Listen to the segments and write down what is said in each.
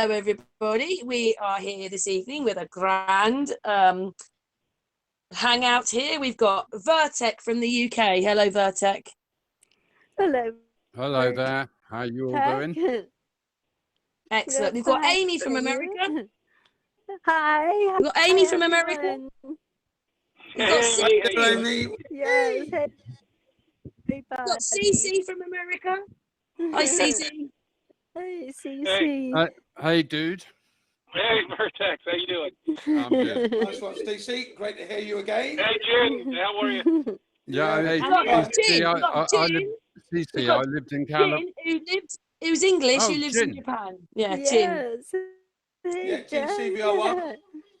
Hello, everybody. We are here this evening with a grand hangout here. We've got Virtec from the UK. Hello, Virtec. Hello. Hello there. How are you all doing? Excellent. We've got Amy from America. Hi. We've got Amy from America. We've got Amy. Yes. Hey. We've got Cece from America. Hi, Cece. Hey, Cece. Hey, dude. Hey, Virtec. How you doing? I'm good. Nice one, Stacey. Great to hear you again. Hey, Jin. How are you? Yeah, hey, Jin. Cece, I lived in California. Who's English, Oh, who lives Jin. in Japan. Yeah, Jin. Yes. Yeah, Jin CBR1,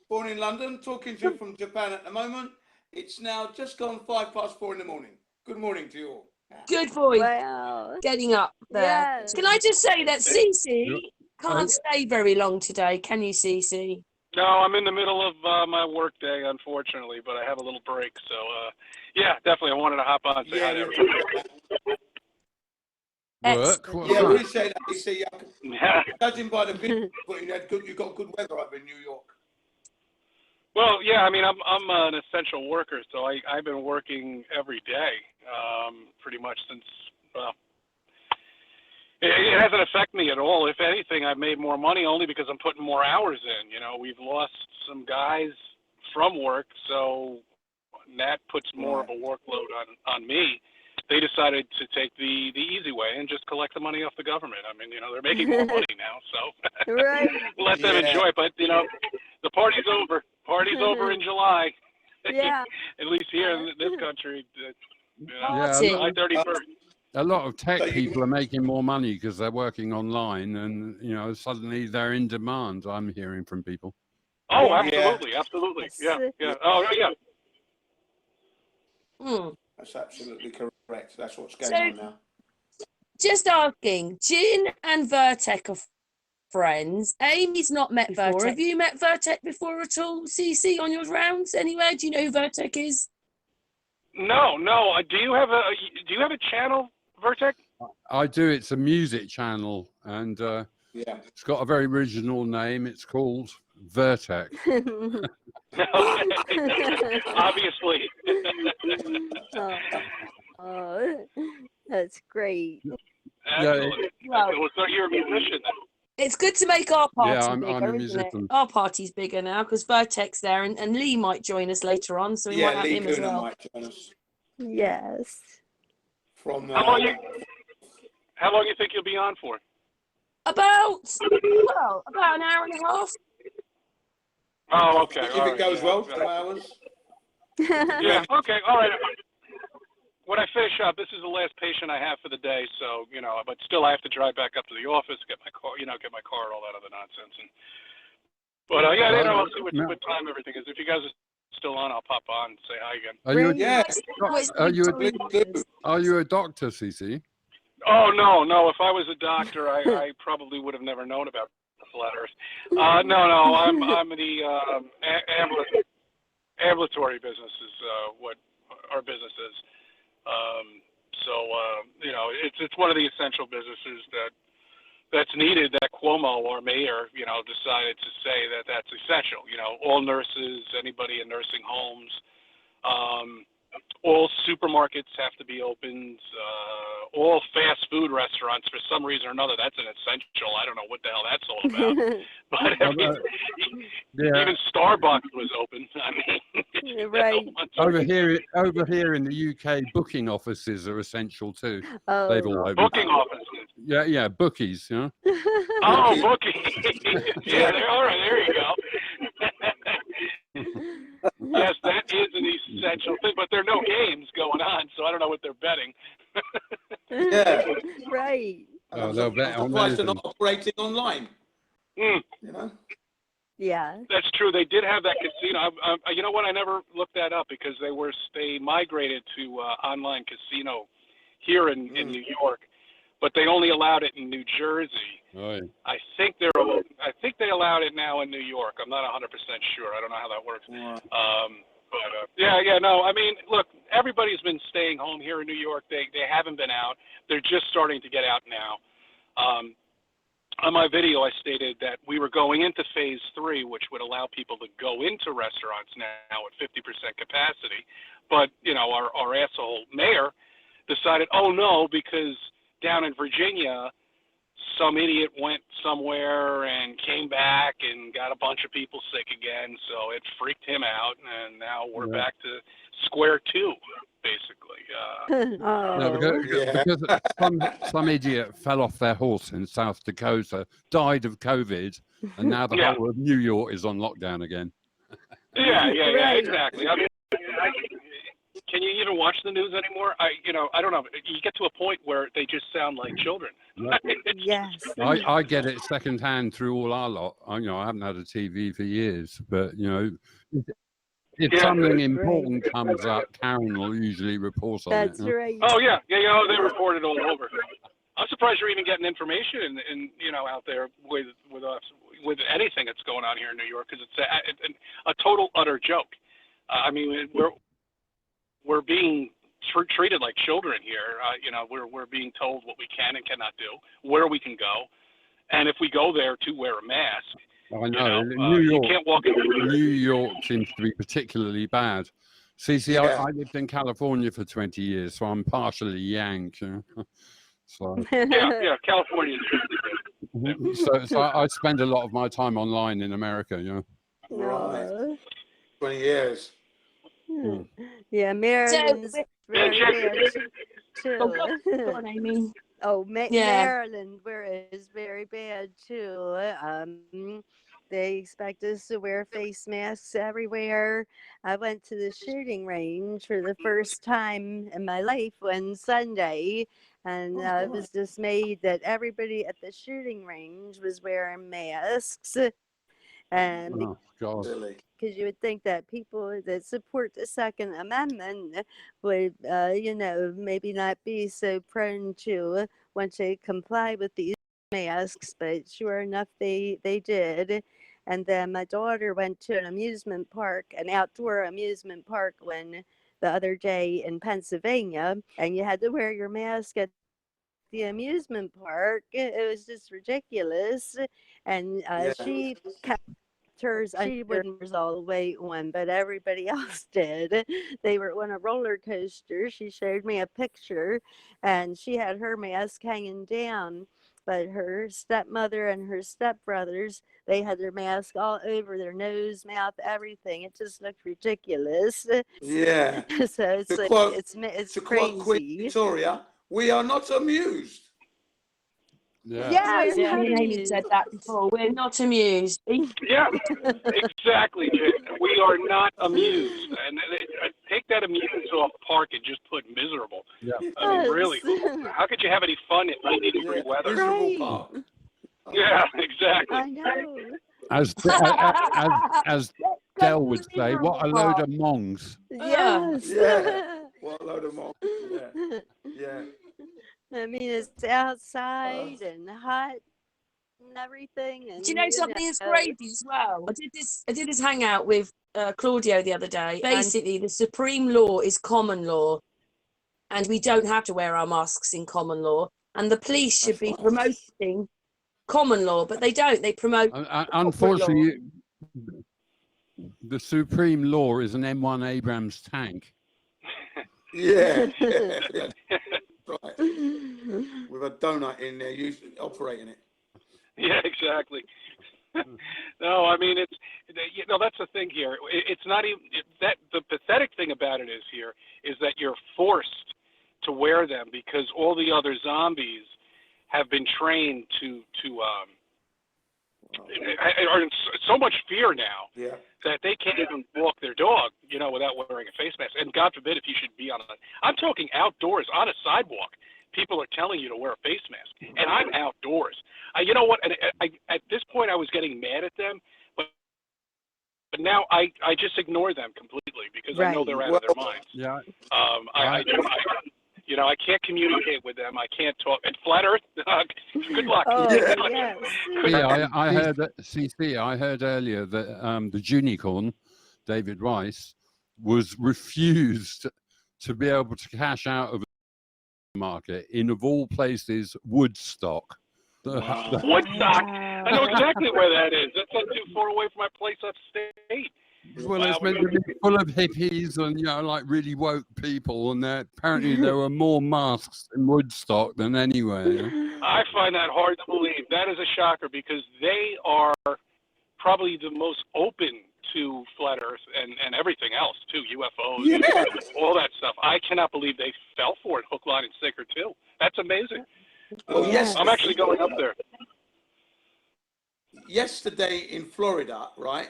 born in London, talking to you from Japan at the moment. It's now just gone 4:05 in the morning. Good morning to you all. Good boy. Wow. Getting up there. Yes. Can I just say that Cece can't stay very long today, can you, Cece? No, I'm in the middle of my work day, unfortunately, but I have a little break. So, yeah, definitely. I wanted to hop on and say hi to everybody. Work? What Yeah, I work? appreciate that, Stacey. Judging by the video, you got good weather up in New York. Well, yeah, I mean, I'm an essential worker, so I've been working every day, pretty much since, well, it hasn't affected me at all. If anything, I've made more money only because I'm putting more hours in. You know, we've lost some guys from work, so that puts more of a workload on me. They decided to take the easy way and just collect the money off the government. I mean, you know, they're making more money now, so Right. let them enjoy it. But, you know, the party's over. Party's over in July. Yeah. At least here in this country. Yeah, July 31st. a lot of tech people are making more money because they're working online, and you know, suddenly they're in demand. I'm hearing from people. Oh, Yeah. absolutely, absolutely. Yeah, yeah. Oh, yeah. That's absolutely correct. That's what's going on now. Just asking, Jin and Virtec are friends. Amy's not met Virtec. Have you met Virtec before at all, Cece, on your rounds anywhere? Do you know who Virtec is? No. Do you have a channel, Virtec? I do. It's a music channel, and it's got a very original name. It's called Virtec. Obviously. Oh, that's great. Excellent. Well, so you're a musician then. It's good to make our party bigger, I'm a isn't it? musician. Our party's bigger now because Virtec's there, and Lee might join us later on, so we might have Lee him as Coonan well. might join us. Yes. From How long you think you'll be on for? About an hour and a half. Oh, okay. If it goes well, 2 hours. Yeah. Okay. All right. When I finish up, this is the last patient I have for the day, so you know. But still, I have to drive back up to the office, get my car, and all that other nonsense. But yeah, I'll see what time everything is. If you guys are still on, I'll pop on and say hi again. Are you a doctor, Cece? Oh no! If I was a doctor, I probably would have never known about the flat Earth. No, I'm the ambulatory business is what our business is. You know, it's one of the essential businesses that's needed. That Cuomo, our mayor, you know, decided to say that that's essential. You know, all nurses, anybody in nursing homes, all supermarkets have to be opened. All fast food restaurants, for some reason or another, that's an essential. I don't know what the hell that's all about. But even Starbucks was open. I mean, right. Over here in the UK, booking offices are essential too. Oh. They've all opened. Booking offices. Yeah, bookies. You know. Oh, bookies. Yeah, all right. There you go. Yes, that is an essential thing, but there are no games going on, so I don't know what they're betting. Yeah. Right. They'll bet on surprised they're anything. not operating online. You know. Yeah. That's true. They did have that casino. You know what? I never looked that up because they migrated to online casino here in New York, but they only allowed it in New Jersey. Right. I think they allowed it now in New York. I'm not 100% sure. I don't know how that works. No. I mean, look, everybody's been staying home here in New York. They haven't been out. They're just starting to get out now. on my video, I stated that we were going into phase 3, which would allow people to go into restaurants now at 50% capacity. But, you know, our asshole mayor decided, oh no, because down in Virginia, some idiot went somewhere and came back and got a bunch of people sick again. So it freaked him out. And now we're back to square 2, basically. No, Oh. because some idiot fell off their horse in South Dakota, died of COVID, and now the whole of New York is on lockdown again. Yeah, Right. exactly. I mean, can you even watch the news anymore? I don't know. You get to a point where they just sound like children. Yes. I get it secondhand through all our lot. I haven't had a TV for years, but if something important comes up, Karen will usually report on That's it. right. Oh yeah, they report it all over. I'm surprised you're even getting information in out there with us with anything that's going on here in New York, because it's a total utter joke. I mean, we're being treated like children here. We're being told what we can and cannot do, where we can go, and if we go there to wear a mask. I know. New York, you can't walk in. New York seems to be particularly bad. See, I lived in California for 20 years, so I'm partially Yank. So yeah, California. so I spend a lot of my time online in America. Right. 20 years. Yeah, Maryland's very bad too. Go on, Amy. Oh, Yeah. Maryland, where it is very bad too. They expect us to wear face masks everywhere. I went to the shooting range for the first time in my life one Sunday, and I was dismayed that everybody at the shooting range was wearing masks. And Oh God. because you would think that people that support the Second Amendment would, maybe not be so prone to want to comply with these masks, but sure enough, they did. And then my daughter went to an outdoor amusement park the other day in Pennsylvania, and you had to wear your mask at the amusement park. It was just ridiculous. And she kept hers, she wouldn't all the way on, but everybody else did. They were on a roller coaster. She showed me a picture, and she had her mask hanging down, but her stepmother and her stepbrothers, they had their mask all over their nose, mouth, everything. It just looked ridiculous. Yeah. So it's To like quote- it's To quote Queen crazy. Victoria, we are not amused. Yes, Me and Amy said that before. We're not amused. Yeah, exactly. We are not amused, and take that amused off park and just put miserable. Yeah. I mean, really, how could you have any fun in 90-degree weather? Miserable Right. park. Yeah, exactly. I know. As Del would say, what a load of mongs. Yes. Yeah. What a load of monks. Yeah. I mean, it's outside and hot and everything. And Do you know something that's crazy as well? I did this hangout with Claudio the other day. Basically, the supreme law is common law, and we don't have to wear our masks in common law. And the police should be promoting common law, but they don't. They promote. Unfortunately, the supreme law is an M1 Abrams tank. Yeah. Right. With a donut in there, operating it. Yeah, exactly. No, I mean, that's the thing here. It's not even that. The pathetic thing about it is that you're forced to wear them because all the other zombies have been trained are in so much fear now that they can't even walk their dog, without wearing a face mask. And God forbid if you should be I'm talking outdoors on a sidewalk. People are telling you to wear a face mask, and I'm outdoors. You know what? And at this point, I was getting mad at them, but now I just ignore them completely because I know they're out of their minds. Yeah. I can't communicate with them. I can't talk. And flat Earth, good luck. Oh, yes. Yeah, I heard that. CC, I heard earlier that the Junicorn, David Rice, was refused to be able to cash out of the market in, of all places, Woodstock, Woodstock. I know exactly where that is. That's not too far away from my place upstate. Well, it's meant to be full of hippies and, you know, like really woke people, and apparently there were more masks in Woodstock than anywhere. I find that hard to believe. That is a shocker because they are probably the most open to flat Earth and everything else too, UFOs, all that stuff. I cannot believe they fell for it, hook, line, and sinker too. That's amazing. Well, yes, I'm actually going up there. Yesterday in Florida, right,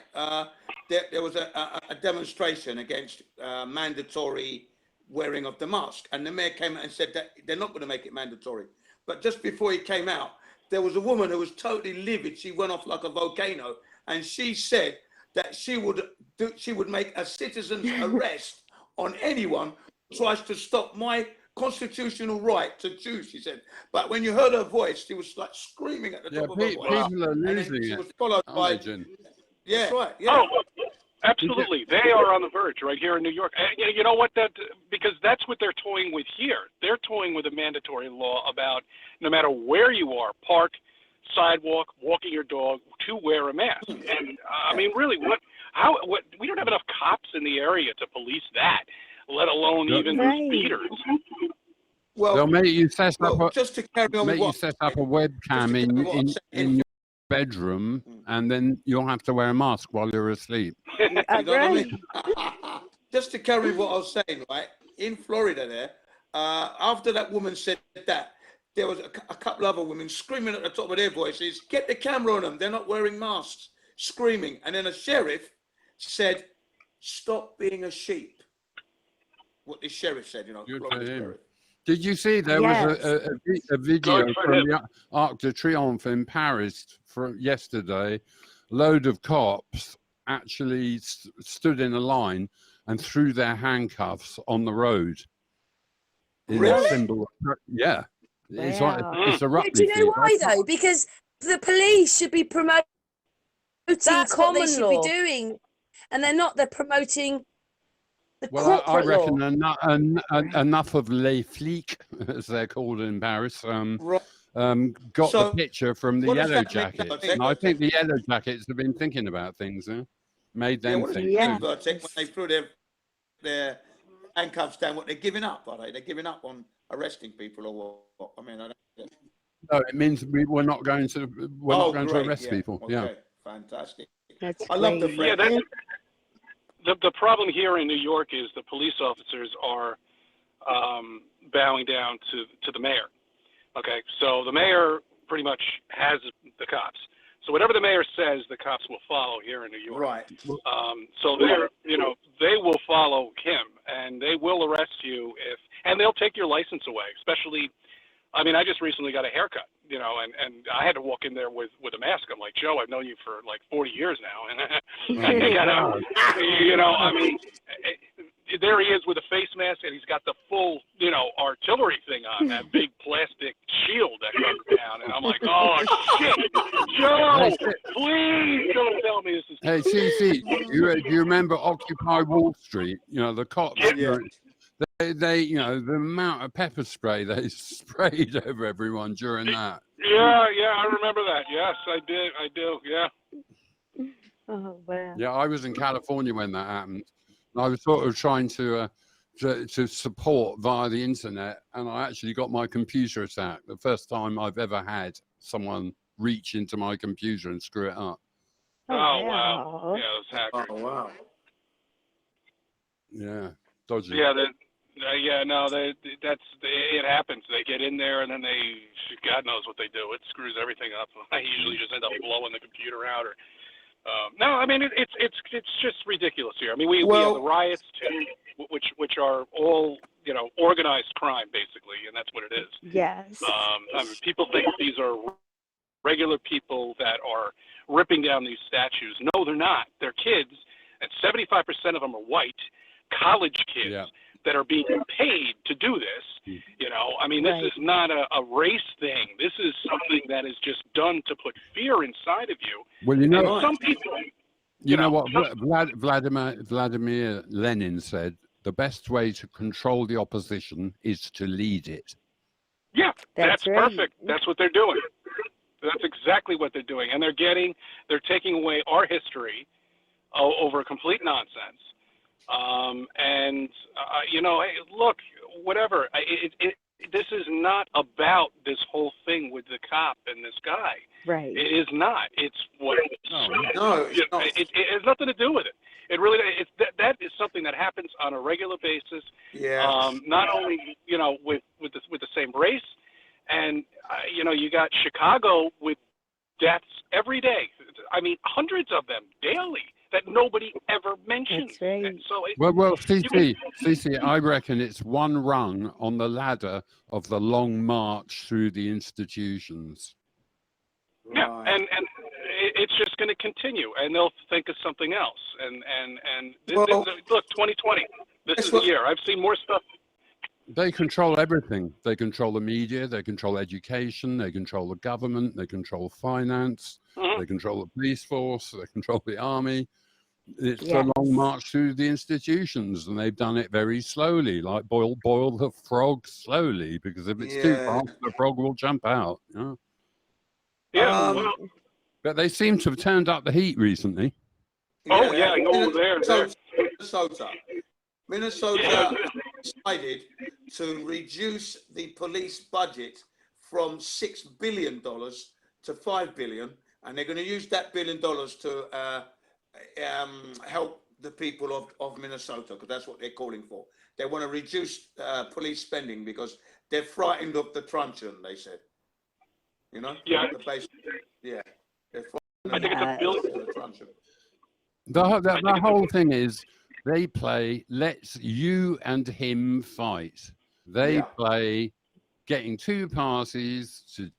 there was a demonstration against mandatory wearing of the mask, and the mayor came out and said that they're not going to make it mandatory. But just before he came out, there was a woman who was totally livid. She went off like a volcano, and she said that she would make a citizen's arrest on anyone who tries to stop my constitutional right to choose, she said. But when you heard her voice, she was like screaming at the top of her voice. People are losing she it. was followed by, yeah, that's right. Yeah. Oh, absolutely. They are on the verge right here in New York. And you know what? Because that's what they're toying with here. They're toying with a mandatory law about no matter where you are, park, sidewalk, walking your dog, to wear a mask. And I mean, really, what? We don't have enough cops in the area to police that, let alone even the speeders. Well, they'll make you set up just to carry on with what, set up a webcam in your bedroom, and then you'll have to wear a mask while you're asleep. You know what I mean? Just to carry what I was saying, right? In Florida there, after that woman said that, there was a couple other women screaming at the top of their voices, get the camera on them, they're not wearing masks, screaming. And then a sheriff said, stop being a sheep. What the sheriff said, you know. Did you see there was a video from the Arc de Triomphe in Paris from yesterday? A load of cops actually stood in a line and threw their handcuffs on the road. Really? Symbol. Yeah. It's like, it's a rugby Do you know field. why though? Because the police should be promoting that's what they should be doing, and they're not. They're promoting the corporate I reckon law. enough of les flics, as they're called in Paris, got the picture from the Yellow Jackets. And I think the Yellow Jackets have been thinking about things, made them think. Virtec, when they threw their handcuffs down, what they're giving up, are they? They're giving up on arresting people or what? I mean, I don't. No, it means we're not going to to arrest people. Okay. Yeah, fantastic. I love the phrase. Yeah, the problem here in New York is the police officers are bowing down to the mayor. Okay, so the mayor pretty much has the cops. So whatever the mayor says, the cops will follow here in New York. Right. So they will follow him, and they will arrest you and they'll take your license away. Especially, I mean, I just recently got a haircut, and I had to walk in there with a mask. I'm like, Joe, I've known you for like 40 years now, and I mean, there he is with a face mask, and he's got the full, artillery thing on, that big plastic shield that comes down, and I'm like, oh shit, Joe, please don't tell me this is. Hey, CC, do you remember Occupy Wall Street? The cops. Yeah. They the amount of pepper spray they sprayed over everyone during that. Yeah, I remember that. Yes, I do. Yeah. Oh wow. Yeah, I was in California when that happened. I was sort of trying to support via the internet, and I actually got my computer attacked. The first time I've ever had someone reach into my computer and screw it up. Oh wow. Yeah, it was hackers. Oh wow. Yeah, dodgy. Yeah, it happens. They get in there and then God knows what they do. It screws everything up. I usually just end up blowing the computer out or. No, I mean it's just ridiculous here. I mean we have the riots too, which are all organized crime basically, and that's what it is. Yes. I mean, people think these are regular people that are ripping down these statues. No, they're not. They're kids, and 75% of them are white college kids that are being paid to do this. I mean, this is not a race thing. This is something that is just done to put fear inside of you. Well, some people. You know what Vladimir Lenin said? The best way to control the opposition is to lead it. Yeah, that's right. perfect. That's what they're doing. That's exactly what they're doing, and they're taking away our history over complete nonsense. You know, hey, look, whatever. This is not about this whole thing with the cop and this guy. Right. It is not. It's what. No, it's not. It has nothing to do with it. It really. That is something that happens on a regular basis. Yeah. Not only, you know, with the same race, and you know, you got Chicago with deaths every day. I mean, hundreds of them daily that nobody ever mentions. That's right. And so Well, CC, I reckon it's one rung on the ladder of the long march through the institutions. Yeah, Right. and it's just going to continue, and they'll think of something else. Well, Look, 2020, this is the year. I've seen more stuff. They control everything. They control the media. They control education. They control the government. They control finance. Mhm. They control the police force. They control the army. It's Yes. a long march through the institutions, and they've done it very slowly, like boil the frog slowly, because if it's too fast, the frog will jump out. Yeah. Yeah. But they seem to have turned up the heat recently. Minnesota decided to reduce the police budget from $6 billion to $5 billion, and they're going to use that $1 billion to help the people of Minnesota, because that's what they're calling for. They want to reduce police spending because they're frightened of the truncheon, they said. You know? Yeah. Yeah. I think it's $1 billion. The whole thing is they play let's you and him fight. They play getting two parties to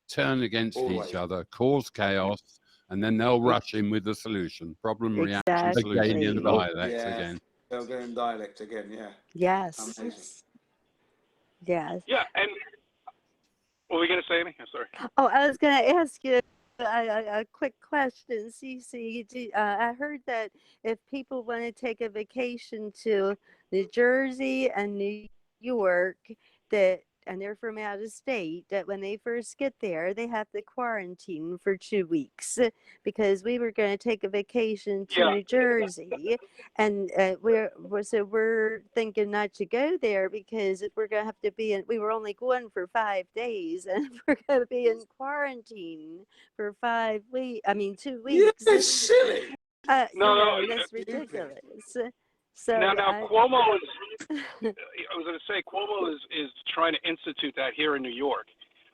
turn against each other, cause chaos, and then they'll rush in with the solution. Problem, reaction, solution, and dialect again. They'll go in dialect again, yeah. Yes. Amazing. Yes. Yeah, and what were we going to say, Amy? I'm sorry. Oh, I was going to ask you a quick question, Cece. I heard that if people want to take a vacation to New Jersey and New York, and they're from out of state, that when they first get there, they have to quarantine for 2 weeks, because we were going to take a vacation to New Jersey, and we're thinking not to go there because we're going to have to be in. We were only going for 5 days, and we're going to be in quarantine for 5 weeks. I mean, 2 weeks. Yeah, it's silly. No, that's ridiculous. So now Cuomo is. I was going to say Cuomo is trying to institute that here in New York,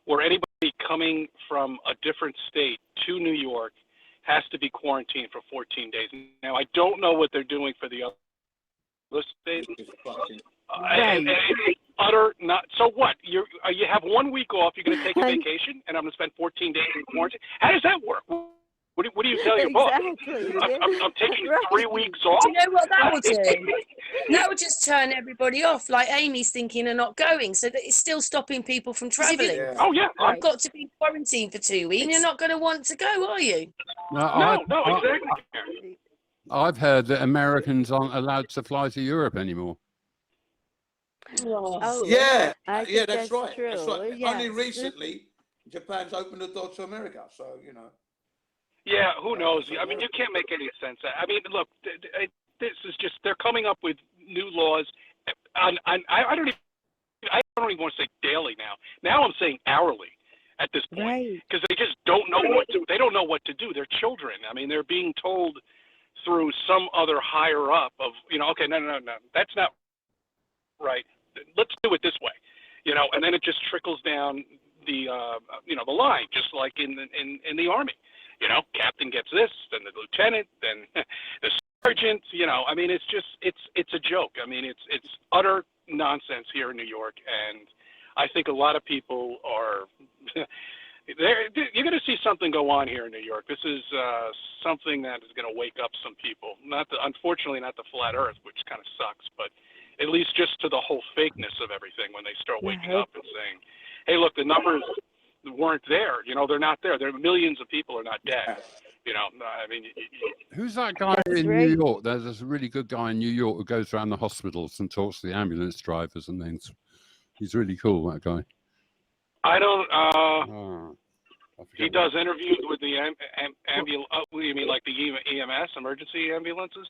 where anybody coming from a different state to New York has to be quarantined for 14 days. Now I don't know what they're doing for the other states. And it's utter not. So what? You have 1 week off. You're going to take a vacation, and I'm going to spend 14 days in quarantine. How does that work? What do you tell your boss? I'm taking 3 weeks off. Do you know what that will do? That will just turn everybody off. Like Amy's thinking and not going, so that it's still stopping people from traveling. Yeah. Oh yeah, I've got to be quarantined for 2 weeks, and you're not going to want to go, are you? No, exactly. I've heard that Americans aren't allowed to fly to Europe anymore. Oh, yeah, that's that's right. true. That's right. Yes. Only recently, Japan's opened the door to America, so you know. Yeah, who knows? I mean, you can't make any sense. I mean, look, this is just, they're coming up with new laws. I don't even want to say daily now. Now I'm saying hourly at this point, because they just don't know they don't know what to do. They're children. I mean, they're being told through some other higher up of, okay, no, that's not right. Let's do it this way, and then it just trickles down the, the line, just like in the Army. Captain gets this, then the lieutenant, then the sergeant. I mean, it's just it's a joke. I mean, it's utter nonsense here in New York, and I think a lot of people are. You're going to see something go on here in New York. This is something that is going to wake up some people. Unfortunately, not the flat Earth, which kind of sucks, but at least just to the whole fakeness of everything when they start waking up and saying, "Hey, look, the numbers weren't there. They're not there. There are millions of people are not dead." I mean, who's that guy in New York? There's a really good guy in New York who goes around the hospitals and talks to the ambulance drivers and things. He's really cool, that guy. I don't. He does interviews with the ambulance. You mean like the EMS, emergency ambulances?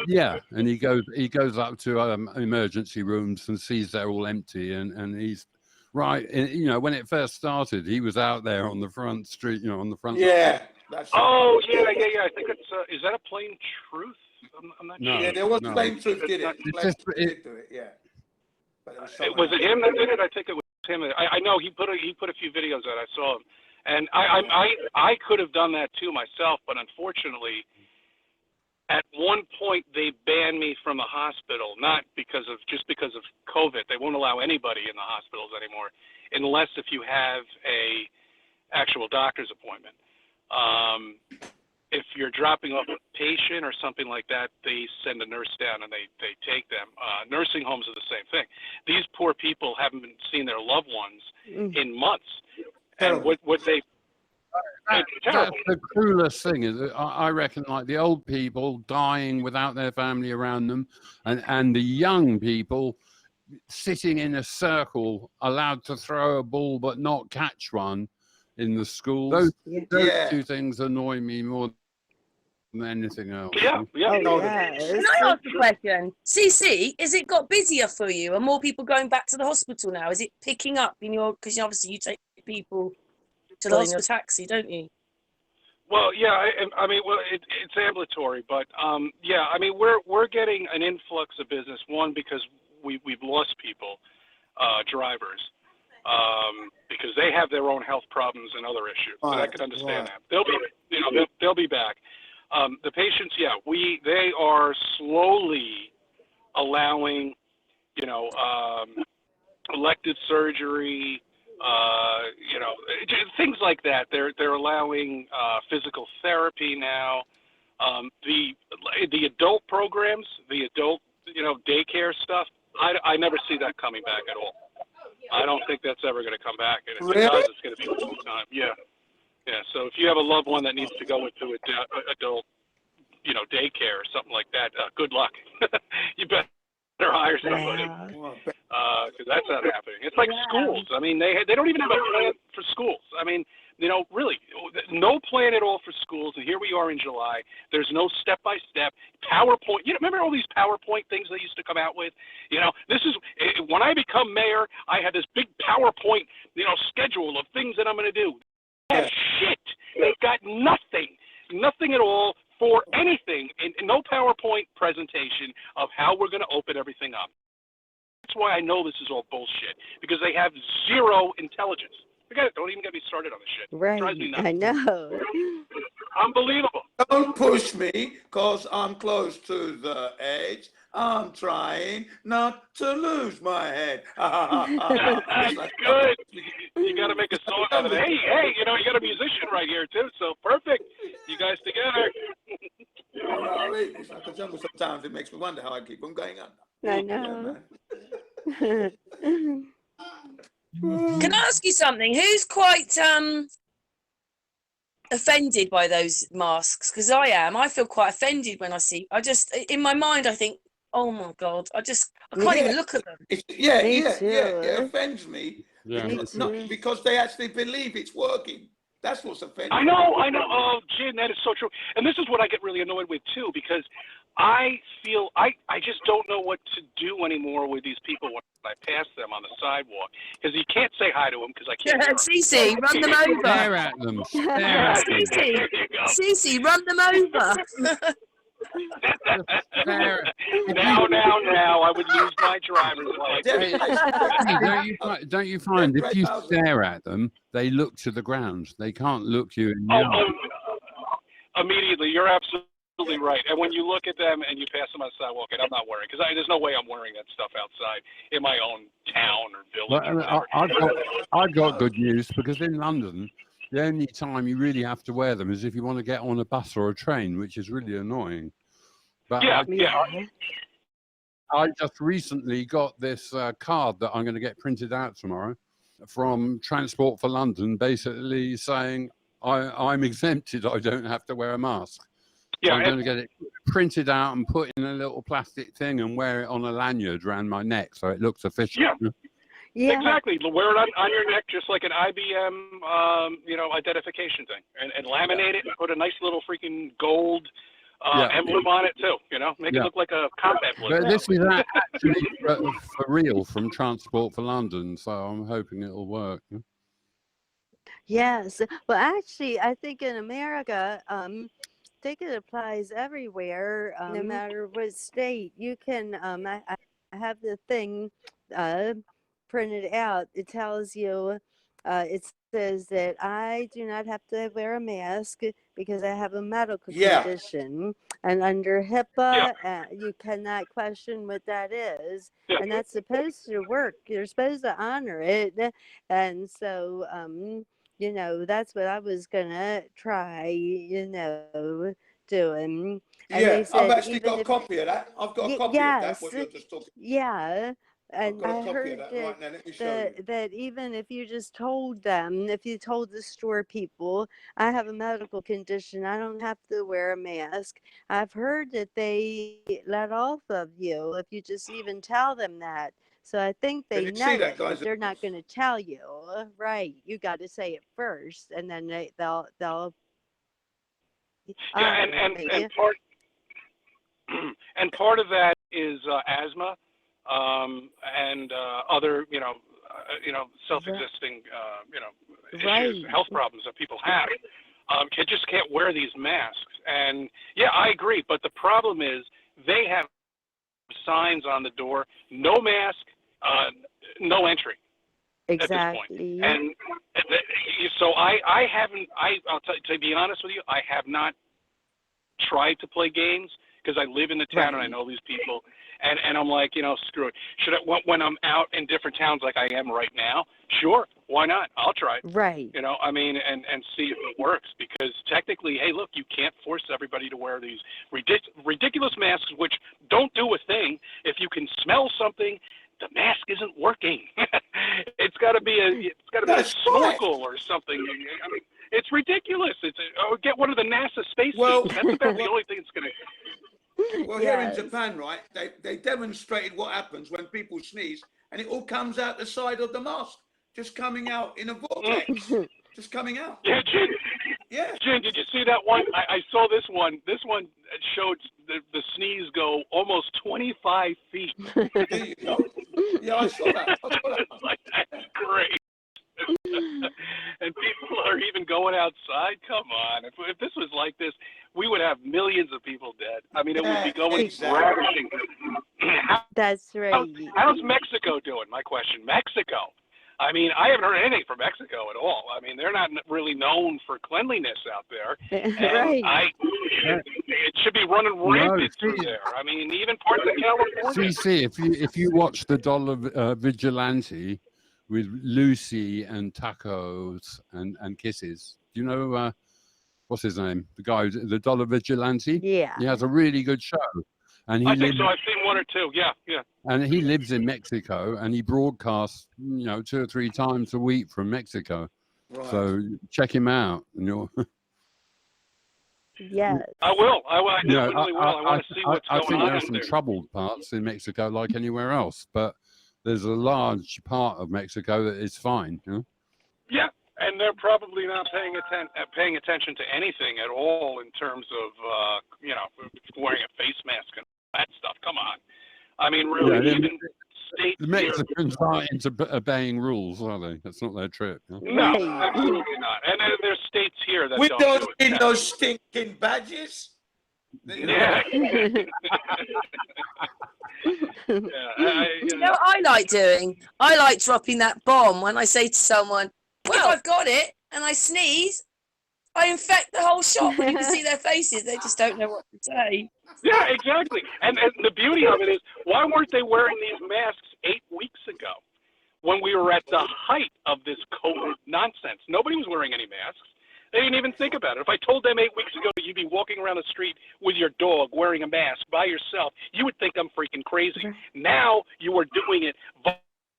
Yeah, and he goes up to emergency rooms and sees they're all empty, and he's right. You know, when it first started, he was out there on the front street. You know, on the front. Yeah. That's oh yeah. I think it's. Is that a Plain Truth? I'm not No, sure. Yeah, there was no. Plain Truth did it. Plain Truth It- did do it. Yeah. But it was, Was it him that did it? I think it was him. I know he put a few videos out. I saw him, and I could have done that too myself, but unfortunately, at one point they banned me from the hospital, not because of COVID. They won't allow anybody in the hospitals anymore, unless if you have a actual doctor's appointment. If you're dropping off a patient or something like that, they send a nurse down and they take them. Nursing homes are the same thing. These poor people haven't seen their loved ones in months. And what they... That's the cruelest thing, is that I reckon, like the old people dying without their family around them, and the young people sitting in a circle allowed to throw a ball but not catch one in the schools. Those two things annoy me more than anything else. Yeah. Can I ask a question? CC, is it got busier for you? Are more people going back to the hospital now? Is it picking up in your, because obviously you take people to the hospital taxi, don't you? Well, yeah, I mean, well, it's ambulatory, but yeah, I mean, we're getting an influx of business. One, because we've lost people, drivers, because they have their own health problems and other issues. But I can understand that. They'll be back. The patients, yeah, they are slowly allowing, elective surgery, things like that. They're allowing physical therapy now. The adult programs, the adult, daycare stuff, I never see that coming back at all. I don't think that's ever going to come back. And if it does, it's going to be a long time. Yeah. Yeah. So if you have a loved one that needs to go into adult, daycare or something like that, good luck. You better hire somebody. Because that's not happening. It's like schools. I mean, they don't even have a plan for schools. I mean, really, no plan at all for schools. And here we are in July. There's no step-by-step PowerPoint. Remember all these PowerPoint things they used to come out with? This is, when I become mayor, I had this big PowerPoint, schedule of things that I'm going to do. Shit. They've got nothing at all for anything, and no PowerPoint presentation of how we're going to open everything up. That's why I know this is all bullshit, because they have zero intelligence. Forget it. Don't even get me started on this shit. Right. It drives me nuts. I know. Unbelievable. Don't push me, because I'm close to the edge. I'm trying not to lose my head. Good. You got to make a song out of it. Hey, you got a musician right here, too, so perfect. You guys together. It's like a jungle sometimes. It makes me wonder how I keep on going on. I know. Can I ask you something? Who's quite offended by those masks? Because I am. I feel quite offended when I see. In my mind, I think, oh my God, I can't even look at them. It offends me. Yeah. Not because they actually believe it's working. That's what's offending. I know. Oh, Jin, that is so true. And this is what I get really annoyed with, too, because I feel I just don't know what to do anymore with these people when I pass them on the sidewalk, because you can't say hi to them because I can't. Cece, run them over. Stare at them. Cece, run them over. Now, I would lose my driver's license. Don't you find if you stare at them, they look to the ground? They can't look you in the eye. Immediately, you're absolutely right. And when you look at them and you pass them on the sidewalk, and I'm not wearing, because there's no way I'm wearing that stuff outside in my own town or village. Well, I've got good news, because in London, the only time you really have to wear them is if you want to get on a bus or a train, which is really annoying. But I just recently got this card that I'm going to get printed out tomorrow from Transport for London, basically saying I'm exempted. I don't have to wear a mask. So I'm going to get it printed out and put in a little plastic thing and wear it on a lanyard around my neck so it looks official. Yeah. Exactly. Wear it on your neck just like an IBM, identification thing, and laminate it and put a nice little freaking gold emblem on it too. Make it look like a combat blue. But this is actually for real from Transport for London, so I'm hoping it'll work. Yes. Well, actually, I think in America, I think it applies everywhere, no matter what state. You can, I have the thing printed out. It tells you, it says that I do not have to wear a mask because I have a medical condition. And under HIPAA, you cannot question what that is. Yeah. And that's supposed to work. You're supposed to honor it. And so, that's what I was gonna try, doing. And they said, I've actually got a copy of that. I've got a copy of that, what you're just talking. Yeah. I've And got a I copy heard of that right now. Let me show you. that even if you just told them, if you told the store people, I have a medical condition, I don't have to wear a mask. I've heard that they let off of you if you just even tell them that. So I think they know it, but they're not going to tell you. Right? You got to say it first, and then they'll. Yeah, and part of that is asthma, and other self-existing issues, health problems that people have. Just can't wear these masks, and I agree. But the problem is they have signs on the door: no mask, no entry. Exactly. At this point. And so I haven't. To be honest with you, I have not tried to play games because I live in the town and I know these people. And I'm like, screw it. Should I, when I'm out in different towns like I am right now? Sure, why not? I'll try it. Right. And see if it works, because technically, hey, look, you can't force everybody to wear these ridiculous masks, which don't do a thing. If you can smell something, the mask isn't working. It's got to be a snorkel or something. It's ridiculous. Get one of the NASA space suits. That's about the only thing it's going to. Well, here in Japan, right, they demonstrated what happens when people sneeze, and it all comes out the side of the mask, just coming out in a vortex, just coming out. Yeah, Jin. Yeah. Jin, did you see that one? I saw this one. This one showed the sneeze go almost 25 feet. There you go. Yeah, I saw that. Like, that's great. And people are even going outside. Come on. If this was like this, we would have millions of people dead. I mean, it would be going ravishing. That's right. How's Mexico doing? My question. Mexico. I mean, I haven't heard anything from Mexico at all. I mean, they're not really known for cleanliness out there. Right. It should be running rampant through there. I mean, even parts of California. If you watch the Dollar Vigilante with Lucy and tacos and kisses, do you know what's his name? The guy, the Dollar Vigilante. Yeah. He has a really good show. And I think so. I've seen one or two. Yeah. And he lives in Mexico, and he broadcasts, 2 or 3 times a week from Mexico. Right. So check him out. Yes. I will. I definitely will. I want to see what's going on. I think there are some troubled parts in Mexico, like anywhere else, but there's a large part of Mexico that is fine. Yeah. And they're probably not paying attention to anything at all in terms of, wearing a face mask and that stuff. Come on. I mean, really, even states. The Mexicans aren't into obeying rules, are they? That's not their trip. No, absolutely not. And there's states here that don't do it. With those stinking badges. Yeah. You know what I like doing? I like dropping that bomb when I say to someone, well, I've got it, and I sneeze, I infect the whole shop. When you can see their faces, they just don't know what to say. Yeah, exactly. And the beauty of it is, why weren't they wearing these masks 8 weeks ago when we were at the height of this COVID nonsense? Nobody was wearing any masks. They didn't even think about it. If I told them 8 weeks ago you'd be walking around the street with your dog wearing a mask by yourself, you would think I'm freaking crazy. Now you are doing it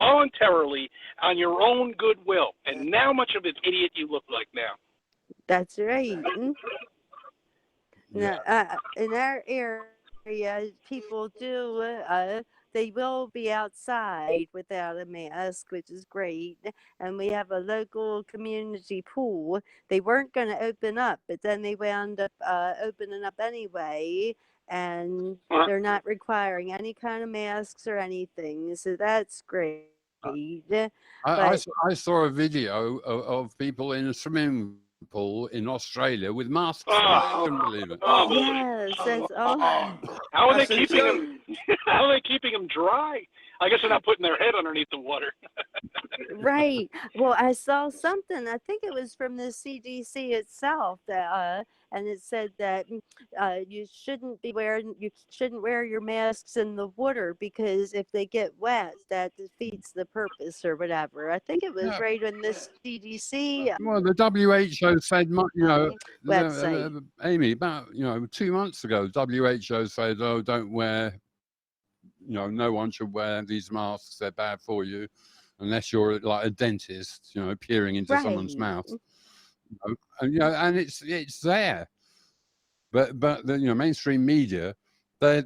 voluntarily on your own goodwill. And now much of an idiot you look like now. That's right. Now, in our area, people do they will be outside without a mask, which is great. And we have a local community pool. They weren't going to open up, but then they wound up opening up anyway. And they're not requiring any kind of masks or anything. So that's great. I saw a video of people in a swimming pool in Australia with masks on. I couldn't believe it. Yes, that's How are they keeping them? How are they keeping them dry? I guess they're not putting their head underneath the water. Right. Well, I saw something. I think it was from the CDC itself that, and it said that you shouldn't wear your masks in the water because if they get wet, that defeats the purpose or whatever. I think it was right on this CDC. Well, the WHO said, website. Amy, about 2 months ago, WHO said, oh, don't wear. No one should wear these masks. They're bad for you, unless you're like a dentist, peering into someone's mouth. And it's there. But the mainstream media, they're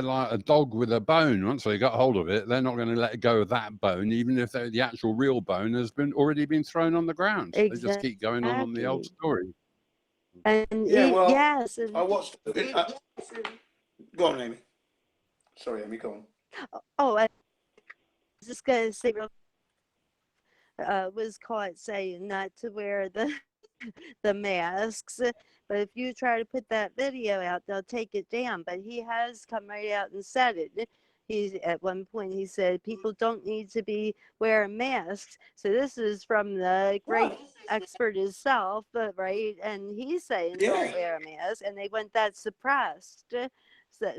like a dog with a bone. Once they got hold of it, they're not going to let go of that bone, even if the actual real bone has already been thrown on the ground. Exactly. They just keep going on the old story. And yes, and I watched. Go on, Amy. Sorry, Amy, go on. Oh, I was just going to say, was caught saying not to wear the masks. But if you try to put that video out, they'll take it down. But he has come right out and said it. At one point he said people don't need to be wearing masks. So this is from the great expert himself, right? And he's saying don't wear a mask, and they went that suppressed.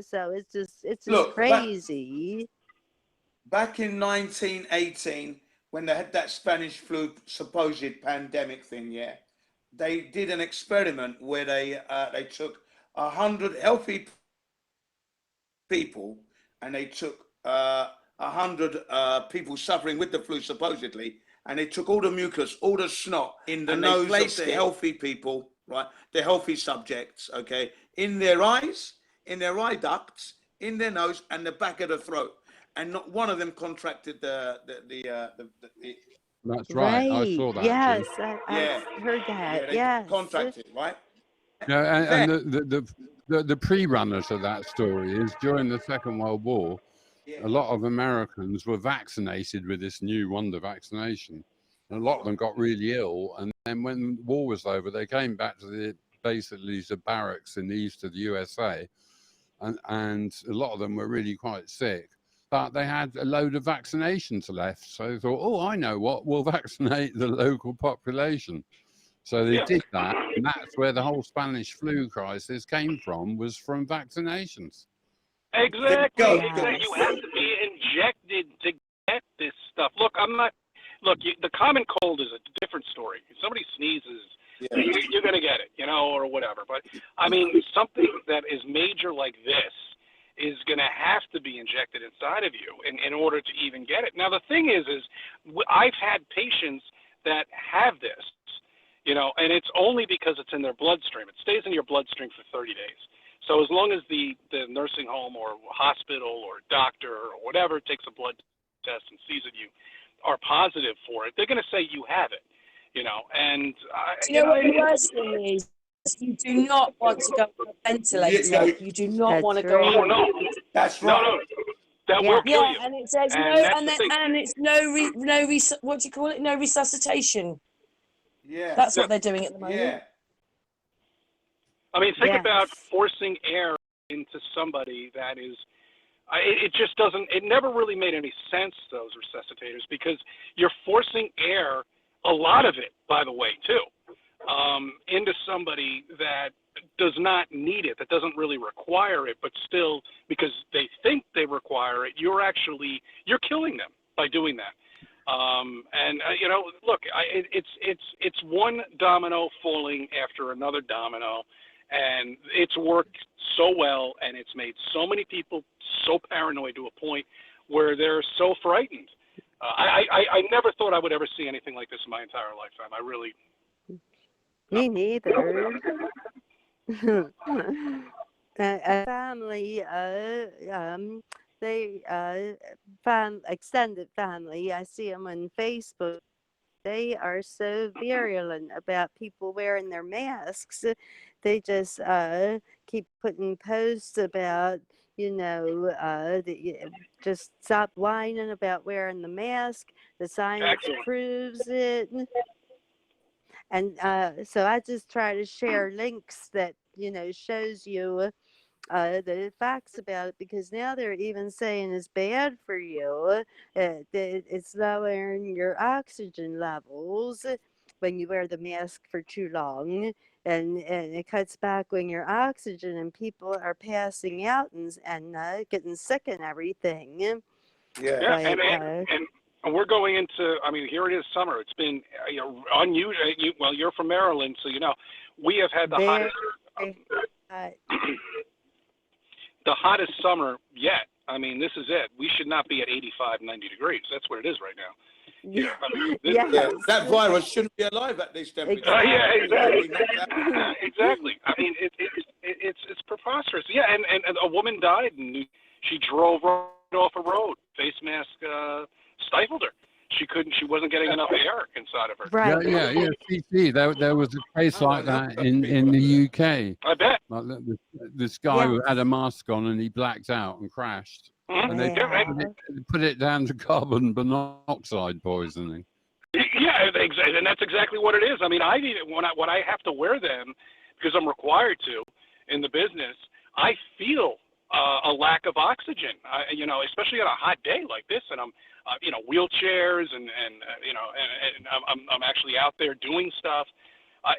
So it's just crazy. Back in 1918, when they had that Spanish flu supposed pandemic thing, they did an experiment where they took 100 healthy people and they took 100 people suffering with the flu supposedly, and they took all the mucus, all the snot in the nose of the healthy people, right? The healthy subjects, okay, in their eyes, in their eye ducts, in their nose, and the back of the throat, and not one of them contracted the That's right. I saw that. Yes, I heard that. Yes, contracted, right? Yeah, and the pre-runner to that story is during the Second World War, a lot of Americans were vaccinated with this new wonder vaccination. And a lot of them got really ill, and then when the war was over, they came back to basically the barracks in the east of the USA, and a lot of them were really quite sick. But they had a load of vaccinations left. So they thought, oh, I know what, we'll vaccinate the local population. So they did that. And that's where the whole Spanish flu crisis came from, was from vaccinations. Exactly. You have to be injected to get this stuff. Look, the common cold is a different story. If somebody sneezes, you're going to get it, or whatever. But, I mean, something that is major like this is going to have to be injected inside of you in order to even get it. Now, the thing is I've had patients that have this, and it's only because it's in their bloodstream. It stays in your bloodstream for 30 days. So as long as the nursing home or hospital or doctor or whatever takes a blood test and sees that you are positive for it, they're going to say you have it, and what the worst thing is? You do not want to go on a ventilator. You do not want to go on. Oh, no. That's right. No. That will kill you. And it says what do you call it? No resuscitation. Yeah. That's what they're doing at the moment. Yeah. I mean, think about forcing air into somebody that is, it just doesn't, it never really made any sense, those resuscitators, because you're forcing air, a lot of it, by the way, too, into somebody that does not need it, that doesn't really require it, but still, because they think they require it, you're killing them by doing that. Look, it's one domino falling after another domino, and it's worked so well, and it's made so many people so paranoid to a point where they're so frightened. I never thought I would ever see anything like this in my entire lifetime. I really. Me neither. A family, they extended family, I see them on Facebook. They are so virulent about people wearing their masks. They just keep putting posts about, just stop whining about wearing the mask. The science Excellent. proves it. And so I just try to share links that, shows you the facts about it, because now they're even saying it's bad for you. It's lowering your oxygen levels when you wear the mask for too long, and it cuts back on your oxygen, and people are passing out and getting sick and everything. Yeah. Yeah, But, and we're going into, I mean, here it is summer. It's been unusual. Well, you're from Maryland, so we have had the hottest summer yet. I mean, this is it. We should not be at 85, 90 degrees. That's what it is right now. Yeah. I mean, Yes. That virus shouldn't be alive at these temperatures. Yeah, exactly. Exactly. Exactly. I mean, it's preposterous. Yeah, and a woman died, and she drove right off a road. Face mask stifled her. She wasn't getting enough air inside of her. Right. Yeah. CT, there was a case like that in the UK. I bet. Like this guy who had a mask on and he blacked out and crashed. Mm-hmm. And they put it down to carbon monoxide poisoning. Yeah, and that's exactly what it is. I mean, I need it when I have to wear them because I'm required to in the business. I feel a lack of oxygen. Especially on a hot day like this, and I'm, wheelchairs, and I'm actually out there doing stuff.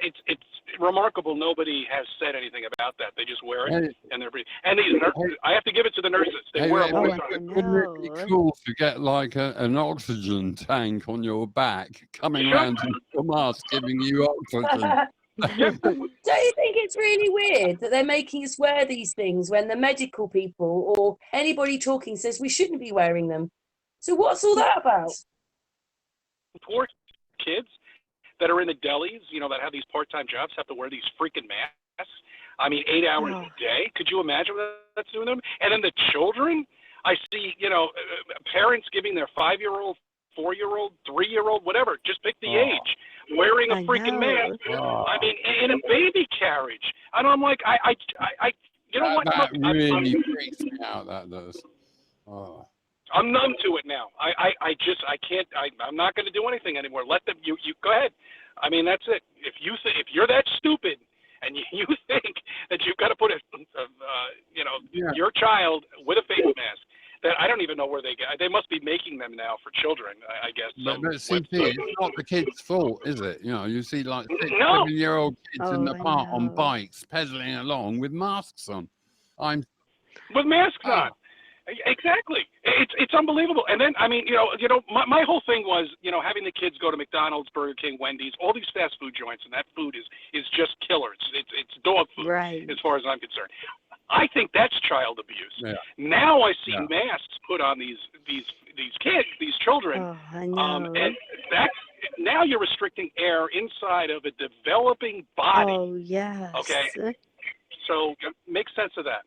It's remarkable. Nobody has said anything about that. They just wear it and they're breathing. And these nurses, I have to give it to the nurses. They wear them all the time. Wouldn't it be cool to get like an oxygen tank on your back coming around in your mask giving you oxygen? Don't you think it's really weird that they're making us wear these things when the medical people or anybody talking says we shouldn't be wearing them? So what's all that about? Poor kids that are in the delis, that have these part-time jobs, have to wear these freaking masks. I mean, 8 hours a day. Could you imagine what that's doing to them? And then the children, I see, parents giving their 5-year-old, 4-year-old, 3-year-old, whatever, just pick the age, wearing a freaking mask. I mean, in a baby carriage. And I'm like, That really freaks me out, that does. Oh. I'm numb to it now. I can't. I'm not going to do anything anymore. Let them. You go ahead. I mean, that's it. If you're that stupid and you think that you've got to put your child with a face mask, that I don't even know where they must be making them now for children. I guess. But CT, it's not the kids' fault, is it? You see like 6, 7-year-old kids in the park on bikes pedaling along with masks on. With masks on. Exactly. It's unbelievable. And then, I mean, my whole thing was, having the kids go to McDonald's, Burger King, Wendy's, all these fast food joints, and that food is just killer. It's dog food, as far as I'm concerned. I think that's child abuse. Yeah. Now I see masks put on these kids, these children, and now you're restricting air inside of a developing body. Oh yes. Okay. So make sense of that.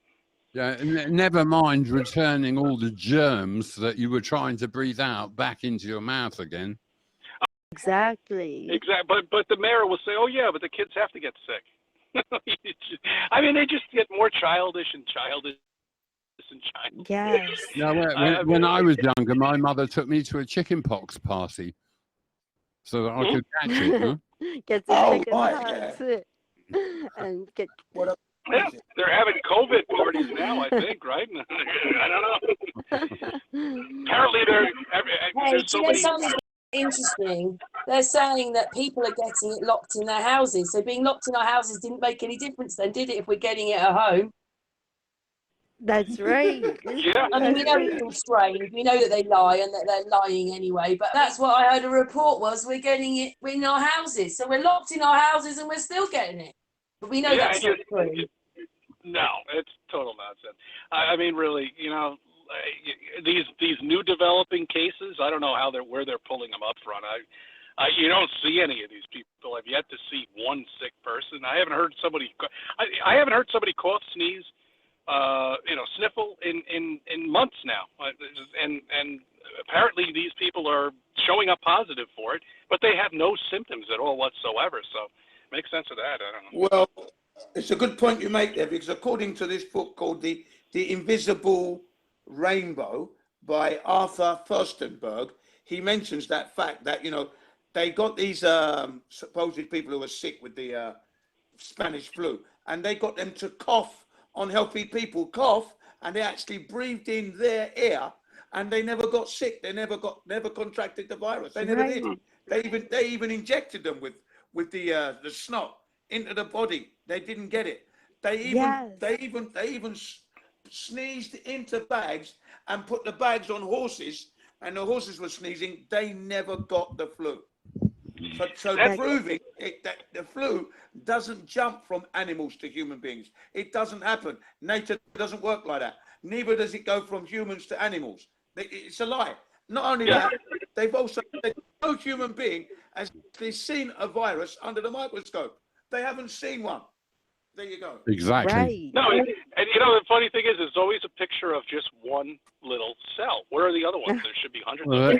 Yeah, never mind returning all the germs that you were trying to breathe out back into your mouth again. Exactly. But the mayor will say, "Oh yeah, but the kids have to get sick." I mean, they just get more childish and childish. Yes. No, when I was younger, my mother took me to a chickenpox party so that I could catch it. Huh? Get the chicken pox and get. Yeah, they're having COVID parties now, I think, right? I don't know. Apparently, there's so many. Something interesting. They're saying that people are getting it locked in their houses. So being locked in our houses didn't make any difference then, did it, if we're getting it at home? That's right. Yeah. I mean, we know it's all strange. We know that they lie and that they're lying anyway. But that's what I heard a report was. We're getting it in our houses. So we're locked in our houses and we're still getting it. But we know that's not true. No, it's total nonsense. I mean, really, these new developing cases, I don't know where they're pulling them up from. You don't see any of these people. I've yet to see one sick person. I haven't heard somebody cough, sneeze, sniffle in months now, and apparently these people are showing up positive for it, but they have no symptoms at all whatsoever. So, make sense of that. I don't know. Well, it's a good point you make there, because according to this book called The Invisible Rainbow by Arthur Furstenberg, he mentions that fact that, they got these supposed people who were sick with the Spanish flu, and they got them to cough on healthy people, and they actually breathed in their air, and they never got sick. They never contracted the virus. They never did. They even injected them with the snot into the body. They didn't get it. They even sneezed into bags and put the bags on horses, and the horses were sneezing. They never got the flu. So proving that the flu doesn't jump from animals to human beings. It doesn't happen. Nature doesn't work like that. Neither does it go from humans to animals. It's a lie. Not only that, they've also said no human being has seen a virus under the microscope. They haven't seen one. There you go. Exactly. Right. No, and the funny thing is, there's always a picture of just one little cell. Where are the other ones? There should be hundreds of them.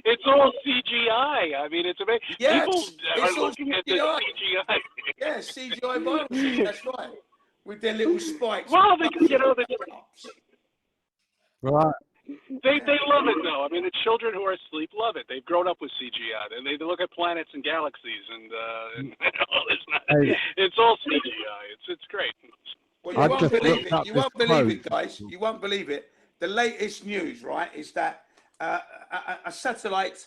It's all CGI. I mean, it's amazing. Yes, People it's are all looking at the CGI. CGI. Yeah, CGI viruses. That's right. With their little spikes. Well, Right. They love it though. I mean, the children who are asleep love it. They've grown up with CGI. They look at planets and galaxies and all this. It's all CGI. It's great. Well, you won't believe it. You won't believe it, guys. You won't believe it. The latest news, right, is that a satellite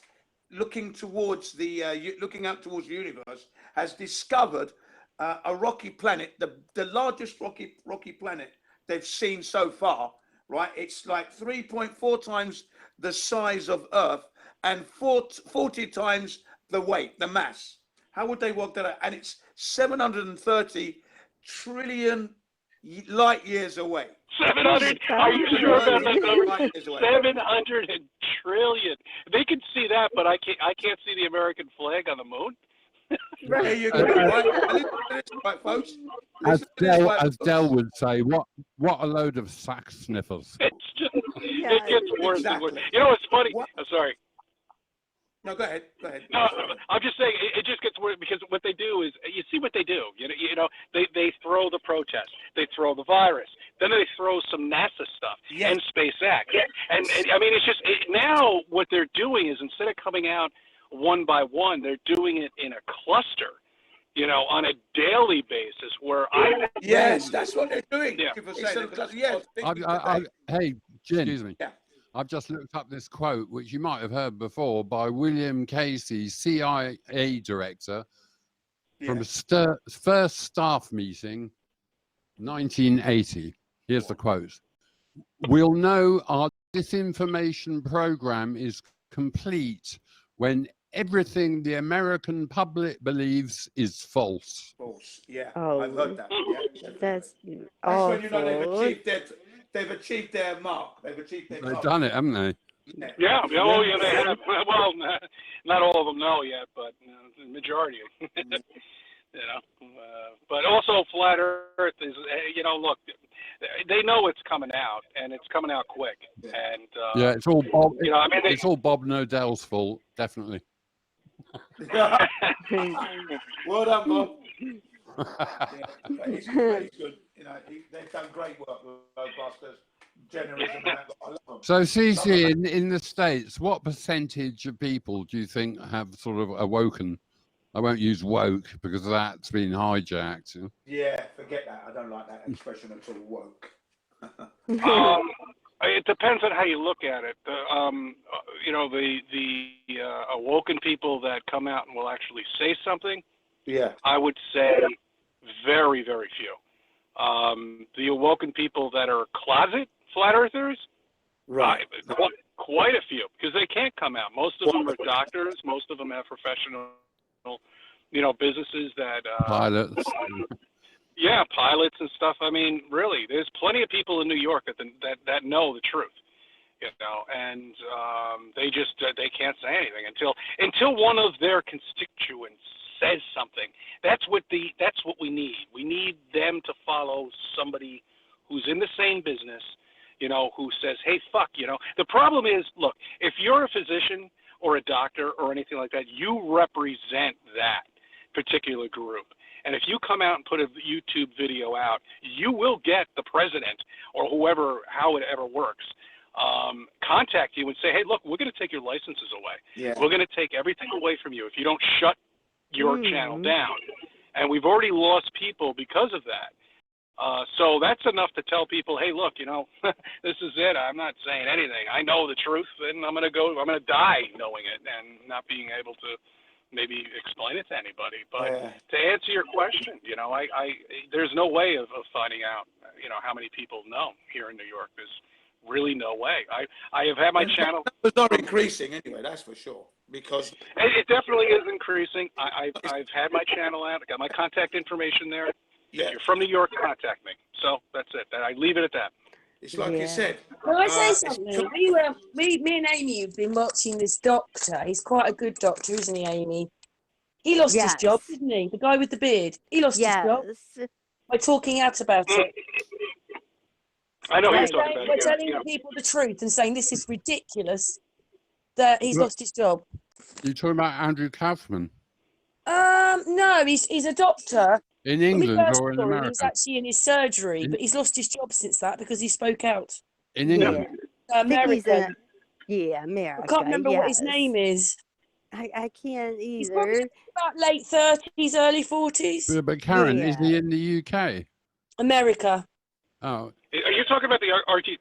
looking towards looking out towards the universe has discovered a rocky planet, the largest rocky planet they've seen so far. Right, it's like 3.4 times the size of Earth and 40 times the weight, the mass. How would they work that out? And it's 730 trillion light years away. 700? Are you sure about that number? 700 trillion. They can see that, but I can't see the American flag on the moon. There you go. Right, folks. As Dell would say, what a load of sack sniffers. It gets worse and worse. You know what's funny? I'm sorry. No, go ahead. No, I'm just saying it just gets worse because what they do is, you see what they do. They throw the protest, they throw the virus, then they throw some NASA stuff and SpaceX, and I mean it's just now what they're doing is instead of coming out one by one, they're doing it in a cluster, on a daily basis. That's what they're doing. Hey, Jim. Excuse me. Yeah. I've just looked up this quote, which you might have heard before, by William Casey, CIA director, from first staff meeting, 1980. Here's the quote. "We'll know our disinformation program is complete when everything the American public believes is false." False, yeah. Oh, I've heard that. Yeah, that's when you know they've achieved their mark. They've done it, haven't they? Yeah. Oh, yeah, they have. Well, not all of them know yet, but the majority. But also flat Earth is, look, they know it's coming out, and it's coming out quick. And it's all Bob. It's all Bob Nodell's fault, definitely. Well done, Bob. He's good. They've done great work with Ghostbusters, journalism. I love them. So, CC, in the States, what percentage of people do you think have sort of awoken? I won't use woke because that's been hijacked. Yeah, forget that. I don't like that expression at all, woke. It depends on how you look at it. The awoken people that come out and will actually say something, I would say very, very few. The awoken people that are closet flat earthers, right? Quite a few, because they can't come out. Most of them are doctors. Most of them have professional, businesses that pilots. Yeah, pilots and stuff. I mean, really, there's plenty of people in New York that know the truth, and they can't say anything until one of their constituents says something. That's what we need. We need them to follow somebody who's in the same business, who says, hey, fuck, The problem is, look, if you're a physician or a doctor or anything like that, you represent that particular group. And if you come out and put a YouTube video out, you will get the president or whoever, how it ever works, contact you and say, hey, look, we're going to take your licenses away. Yeah. We're going to take everything away from you if you don't shut your channel down. And we've already lost people because of that. So that's enough to tell people, hey, look, this is it. I'm not saying anything. I know the truth, and I'm going to die knowing it and not being able to maybe explain it to anybody. But to answer your question, there's no way of finding out, how many people know here in New York. There's really no way. I have had my channel. It's not increasing anyway, that's for sure. Because it definitely is increasing. I've had my channel out. I got my contact information there. Yeah. If you're from New York, contact me. So that's it. I leave it at that. It's like you said. Can I say something? Me and Amy have been watching this doctor. He's quite a good doctor, isn't he, Amy? He lost his job, didn't he? The guy with the beard. He lost his job by talking out about it. I know he's talking about by telling the people the truth and saying this is ridiculous that he's lost his job. You're talking about Andrew Kaufman? No, he's a doctor. In England or in America? He's actually in his surgery, but he's lost his job since that because he spoke out. In England? America. America. I can't remember what his name is. I can't either. He's probably about late 30s, early 40s. But Karen, is he in the UK? America. Oh. Are you talking about the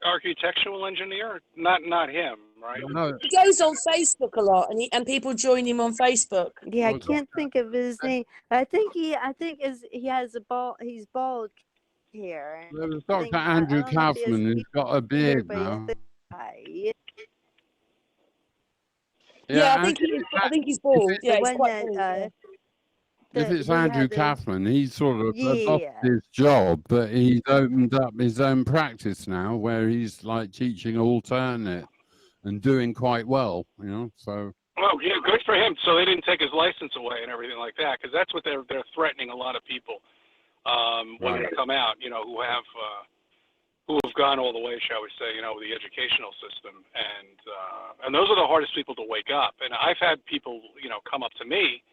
architectural engineer? Not him, right? No. He goes on Facebook a lot, and people join him on Facebook. Yeah, I can't think of his name. I think he has he's bald hair. There was Dr. Andrew Kaufman, who's got a beard now. Yeah, I think he's bald. Yeah, he's quite bald. If it's Andrew Kaufman, he's sort of lost his job, but he's opened up his own practice now where he's like teaching alternate and doing quite well, so. Oh, yeah, good for him. So they didn't take his license away and everything like that, because that's what they're threatening a lot of people when they come out, who have gone all the way, shall we say, with the educational system. And those are the hardest people to wake up. And I've had people, come up to me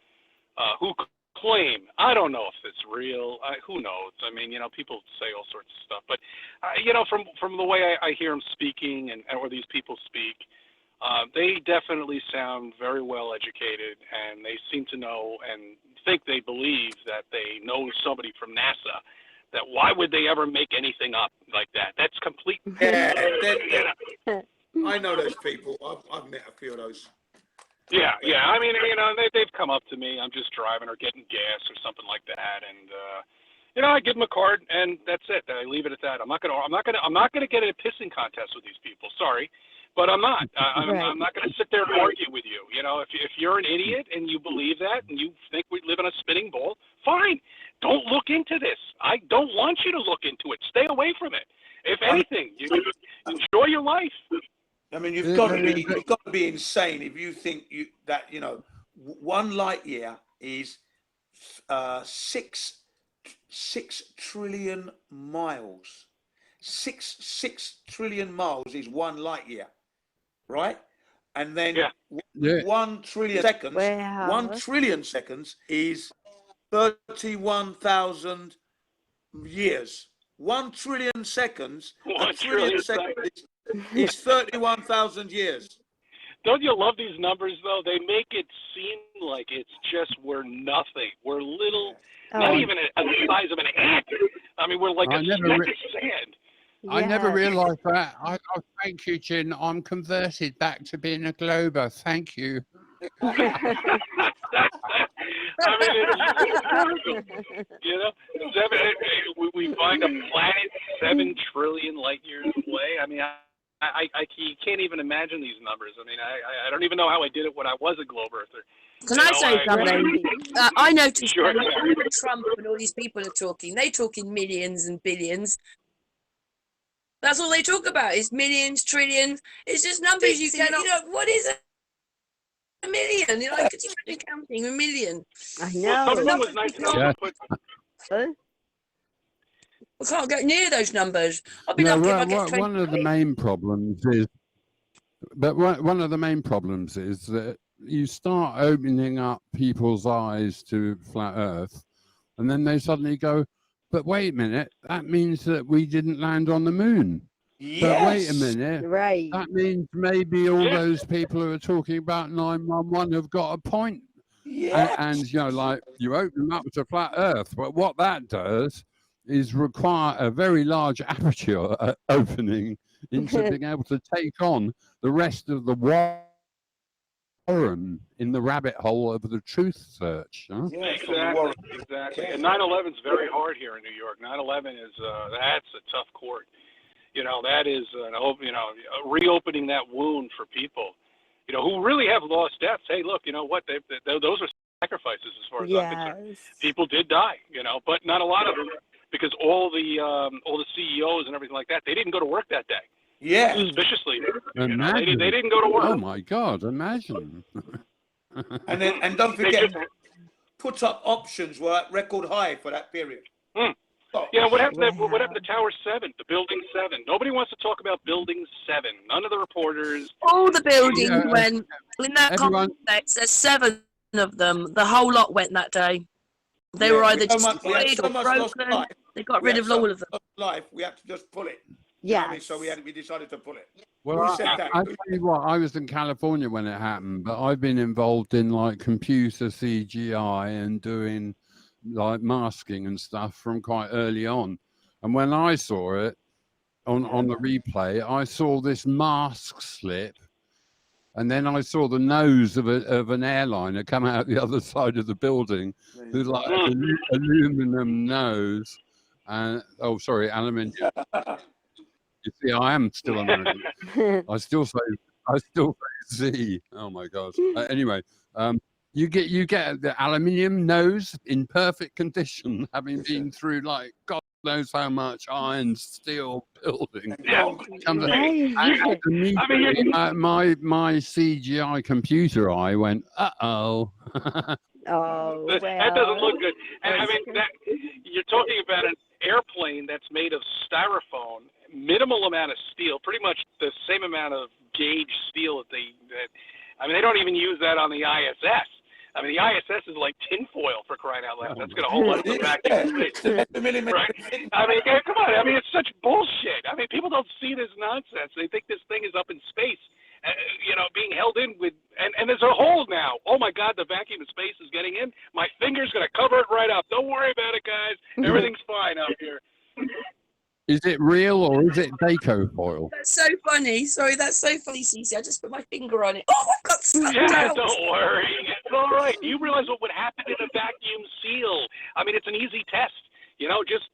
who claim, I don't know if it's real, who knows? I mean, people say all sorts of stuff. But, from the way I hear them speaking or these people speak, they definitely sound very well educated, and they seem to know and think they believe that they know somebody from NASA. That why would they ever make anything up like that? That's complete. Yeah, I know those people. I've met a few of those. Yeah. I mean, they've come up to me. I'm just driving or getting gas or something like that, and I give them a card, and that's it. I leave it at that. I'm not gonna get in a pissing contest with these people. Sorry, but I'm not. I'm not gonna sit there and argue with you. If you're an idiot and you believe that and you think we live in a spinning ball, fine. Don't look into this. I don't want you to look into it. Stay away from it. If anything, you enjoy your life. I mean, you've got to be insane if you think that 1 light year is 6 trillion miles. 6 trillion miles is 1 light year, right? And then 1 trillion seconds. Wow. 1 trillion seconds is 31,000 years. 1 trillion seconds. 1 trillion seconds is 31,000 years. Don't you love these numbers, though? They make it seem like it's just we're nothing. We're little, not even the size of an ant. I mean, we're like a speck of sand. I never realised that. Thank you, Jin. I'm converted back to being a glober. Thank you. I mean, we find a planet 7 trillion light years away. I mean, you can't even imagine these numbers. I mean, I don't even know how I did it when I was a globe earther. Can I say something? I noticed when Trump and all these people are talking, they talk in millions and billions. That's all they talk about is millions, trillions. It's just numbers you cannot. What is a million. You're like, could you imagine counting a million? I Well, know. something was nice enough Yeah. to put. Huh? I can't go near those numbers. I'll be No, lucky if I get 20. one of the main problems is, one of the main problems is that you start opening up people's eyes to flat Earth, and then they suddenly go, "But wait a minute, that means that we didn't land on the moon." But wait a minute, Right. that means maybe all Yeah. those people who are talking about 911 have got a point. Yes. And you know, like, you open them up to flat Earth, but what that does is require a very large aperture opening into being able to take on the rest of the warren in the rabbit hole of the truth search. Huh? Exactly. And 9/11 is very hard here in New York. 9/11 is that's a tough court. You know, that is reopening that wound for people, you know, who really have lost deaths. Hey, look, you know what? Those are sacrifices as far as I'm concerned. People did die, you know, but not a lot of them, because all the CEOs and everything like that, they didn't go to work that day. Yeah. Suspiciously, you know, Imagine. they didn't go to work. Oh my God! Imagine. And don't forget, put up options were at record high for that period. Yeah, what happened to Tower 7, the Building 7? Nobody wants to talk about Building 7. None of the reporters. All the buildings Yeah, went. In that everyone- complex, there's 7 of them. The whole lot went that day. They were either destroyed or broken. They got rid of all of them. Life, we had to just pull it. Yeah. So we decided to pull it. Well, Who said that? I tell you what, I was in California when it happened, but I've been involved in like computer CGI and doing like masking and stuff from quite early on. And when I saw it on the replay, I saw this mask slip, and then I saw the nose of an airliner come out the other side of the building, with like an aluminum nose, and aluminium. You see, I am still American. I still say Z. Oh my God. Anyway, you get the aluminium nose in perfect condition, having been through like God knows how much iron, steel building. Immediately, my CGI computer eye went, uh-oh. Oh, that doesn't look good. And I mean, you're talking about an airplane that's made of styrofoam, minimal amount of steel, pretty much the same amount of gauge steel I mean, they don't even use that on the ISS. I mean, the ISS is like tinfoil, for crying out loud. That's going to hold us back in space. Right? I mean, come on. I mean, it's such bullshit. I mean, people don't see this nonsense. They think this thing is up in space, you know, being held in with, and there's a hole now. Oh my God, the vacuum of space is getting in. My finger's going to cover it right up. Don't worry about it, guys. Everything's fine out here. Is it real or is it Daco foil? That's so funny. Sorry, that's so funny, Cece. I just put my finger on it. Oh, I've got sucked out. Don't worry. It's all right. Do you realize what would happen in a vacuum seal? I mean, it's an easy test. You know, just,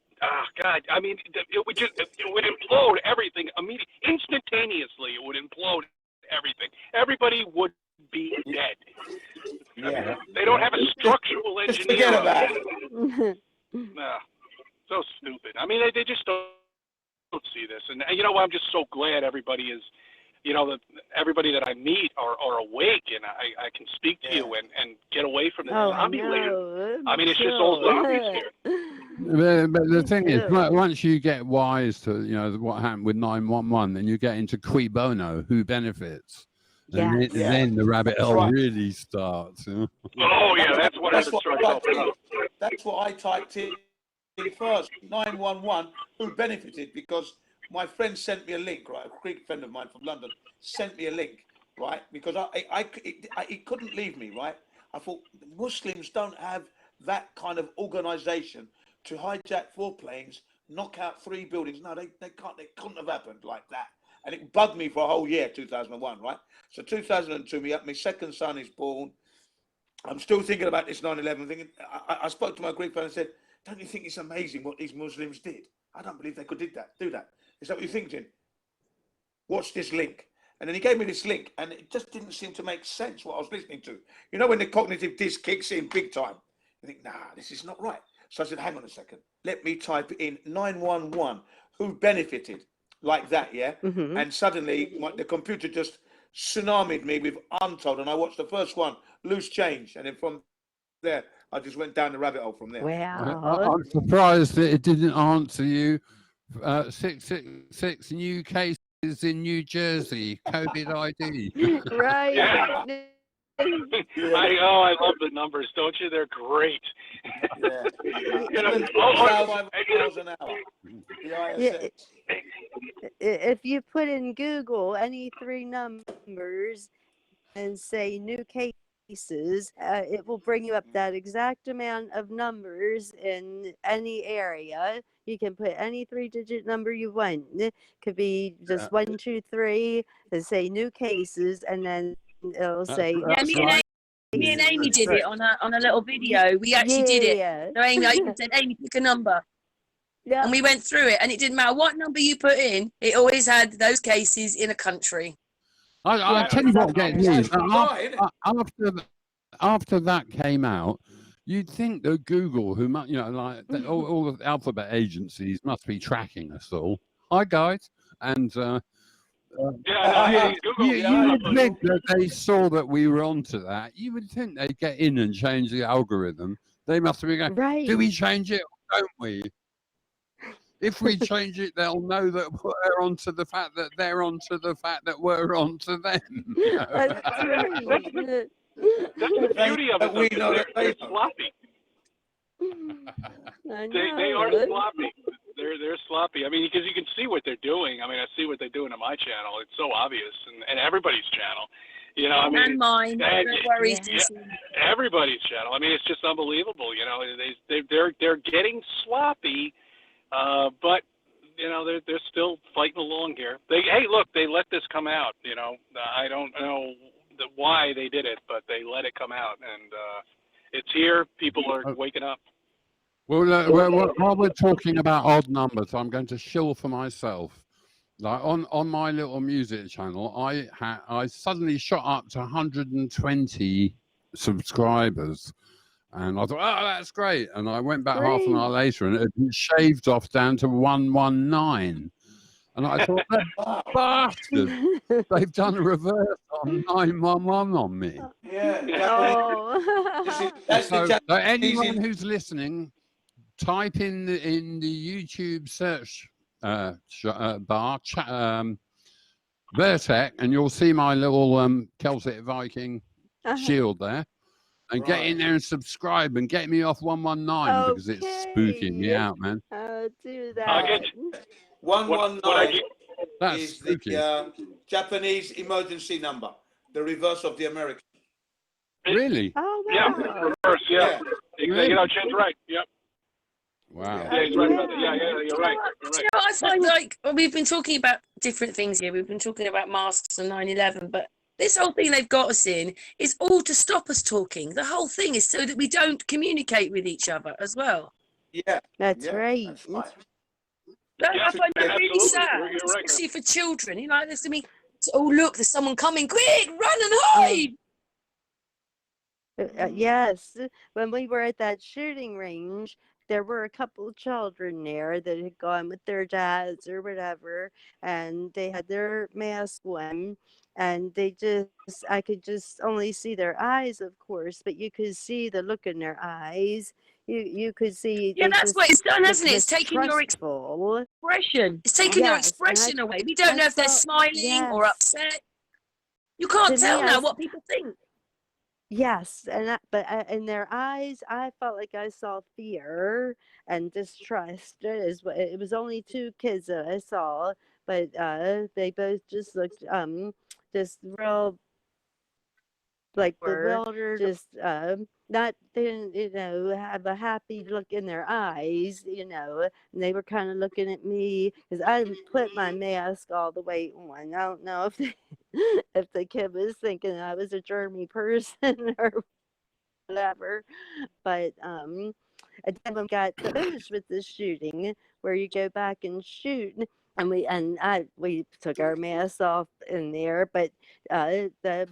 God. I mean, it would implode everything immediately. Instantaneously, it would implode everything. Everybody would be dead. Yeah. I mean, they don't have a structural engineer. Just forget about it. No. So stupid. I mean, they just don't see this. And you know what? I'm just so glad everybody is, you know, that everybody that I meet are awake, and I can speak to you and get away from the zombie later. I mean, it's just all zombies here. But the thing is, once you get wise to, you know, what happened with 911, then you get into cui bono, who benefits. And then the rabbit hole really starts. You know? Oh, yeah, that's what I typed in first. 911, who benefited, because my friend sent me a link, right? A Greek friend of mine from London sent me a link, right? Because it couldn't leave me, right? I thought Muslims don't have that kind of organization to hijack 4 planes, knock out 3 buildings. No, they can't. They couldn't have happened like that. And it bugged me for a whole year, 2001, right? So 2002, my second son is born. I'm still thinking about this 9/11 thing. I spoke to my Greek friend and said, don't you think it's amazing what these Muslims did? I don't believe they could do that. Is that what you think, Jim? Watch this link. And then he gave me this link, and it just didn't seem to make sense what I was listening to. You know, when the cognitive disc kicks in big time, you think, nah, this is not right. So I said, hang on a second. Let me type in 911, who benefited, like that, yeah? And suddenly the computer just tsunamied me with Untold, and I watched the first one, Loose Change, and then from there, I just went down the rabbit hole from there. Wow. I'm surprised that it didn't answer you. 666 new cases in New Jersey, COVID ID. Right. Yeah. I love the numbers, don't you? They're great. Yeah. You know, 5 miles an hour. The ISX. If you put in Google any three numbers and say new cases, it will bring you up that exact amount of numbers in any area. You can put any three-digit number you want. It could be just 1, 2, 3, and say new cases, and then it'll say. Yeah, me and Amy did it on a little video. We actually did it. So Amy, I even said, Amy, pick a number. Yeah. And we went through it, and it didn't matter what number you put in, it always had those cases in a country. I'll tell you what gets me. After that came out, you'd think that Google, who you know, like all the alphabet agencies, must be tracking us all. Hi guys, and Google. You would think that they saw that we were onto that. You would think they'd get in and change the algorithm. They must have been going, right. Do we change it or don't we? If we change it, they'll know that we're onto the fact that they're onto the fact that we're onto them. You know? That's the beauty of it. We know they're sloppy. They are sloppy. They're sloppy. I mean, because you can see what they're doing. I mean, I see what they're doing on my channel. It's so obvious, and everybody's channel. You know, I mean, and mine. Don't worry, everybody's channel. I mean, it's just unbelievable. You know, they're getting sloppy. But you know they're still fighting along here. Hey, look, they let this come out. You know, I don't know why they did it, but they let it come out, and it's here. People are waking up. Well, while we're talking about odd numbers, I'm going to shill for myself. Like on my little music channel, I suddenly shot up to 120 subscribers. And I thought, oh, that's great. And I went back half an hour later and it had been shaved off down to 119. And I thought, bastards, they've done a reverse on 911 on me. Yeah. So anyone who's listening, type in the YouTube search bar, Virtec, and you'll see my little Celtic Viking shield there. And get in there and subscribe and get me off 119 because it's spooking me out, man. I'll do that. I'll get 119 is spooky. the Japanese emergency number, the reverse of the American. Really? Oh, wow. Yeah, reverse, yeah. Really? You know, Chen's right. Yep. Wow. Yeah, he's right about that. Yeah, you're right. You know what I find, like, we've been talking about different things here. We've been talking about masks and 9/11, but this whole thing they've got us in is all to stop us talking. The whole thing is so that we don't communicate with each other as well. Yeah. That's right. That's right. I find that really sad, especially for children. You know, like this. I mean, oh, look, there's someone coming. Quick, run and hide. Yes. When we were at that shooting range, there were a couple of children there that had gone with their dads or whatever, and they had their mask on, and I could just only see their eyes, of course, but you could see the look in their eyes. You could see. Yeah, that's what it's done, hasn't it? It's taking your expression. It's taking your expression away. We don't know if they're smiling or upset. You can't tell now what people think. Yes, but in their eyes, I felt like I saw fear and distrust. It was only 2 kids that I saw, but they both just looked just real like bewildered, just not didn't have a happy look in their eyes, and they were kind of looking at me because I didn't put my mask all the way on. I don't know if the kid was thinking I was a germy person or whatever, but and then we got finished with the shooting where you go back and shoot. And we took our masks off in there, but the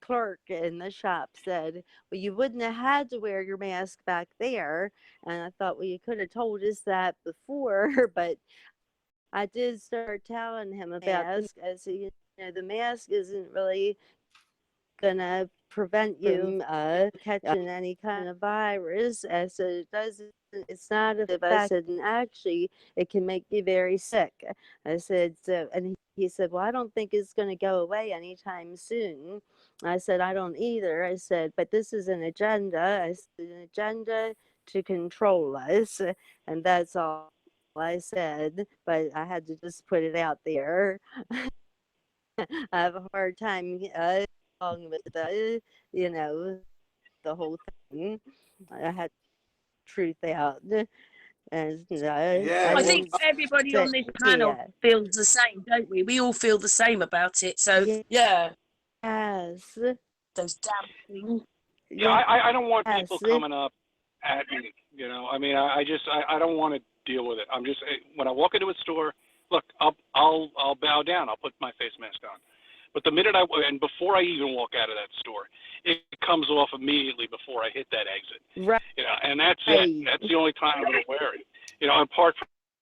clerk in the shop said, well, you wouldn't have had to wear your mask back there. And I thought, well, you could have told us that before, but I did start telling him about mask as he the mask isn't really gonna prevent you from catching any kind of virus. I said it doesn't. It's not effective. I said, and actually, it can make you very sick. I said so, and he said, "Well, I don't think it's going to go away anytime soon." I said, "I don't either." I said, "But this is an agenda. I said, an agenda to control us, and that's all I said." But I had to just put it out there. I have a hard time along with the whole thing. I had truth out, and Yeah, I I well, think didn't everybody on say, this panel yeah, feels the same, don't we? We all feel the same about it. So yeah, yes, those damn things. Yeah, I don't want people yes, coming up at me. You know, I mean, I don't want to deal with it. I'm just when I walk into a store, look, I'll bow down. I'll put my face mask on. But the minute and before I even walk out of that store, it comes off immediately before I hit that exit. right. You know, and that's it. That's the only time I'm going to wear it. You know, apart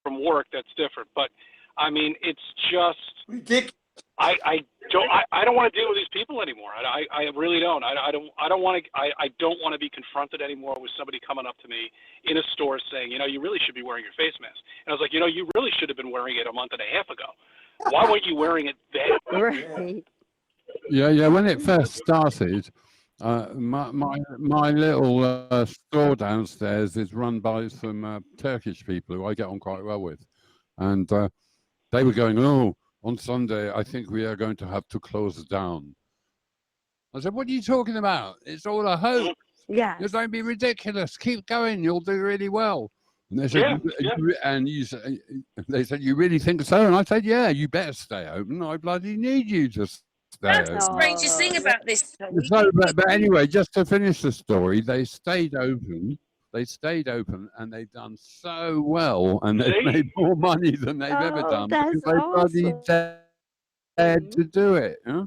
from work, that's different. But I mean, it's just ridiculous. I don't want to deal with these people anymore. I really don't. I don't want to be confronted anymore with somebody coming up to me in a store saying, you know, you really should be wearing your face mask. And I was like, you know, you really should have been wearing it a month and a half ago. Why weren't you wearing it then? Right. Yeah. When it first started, my little store downstairs is run by some Turkish people who I get on quite well with, and they were going, "Oh, on Sunday, I think we are going to have to close down." I said, "What are you talking about? It's all a hoax. Yes. You don't be ridiculous. Keep going. You'll do really well." And they said, they said, "You really think so?" And I said, "Yeah, you better stay open. I bloody need you to stay That's open." the strangest thing about this, Tony. So, but anyway, just to finish the story, they stayed open. They stayed open, and they've done so well, and they've made more money than they've ever done because they bloody dared to do it. Huh?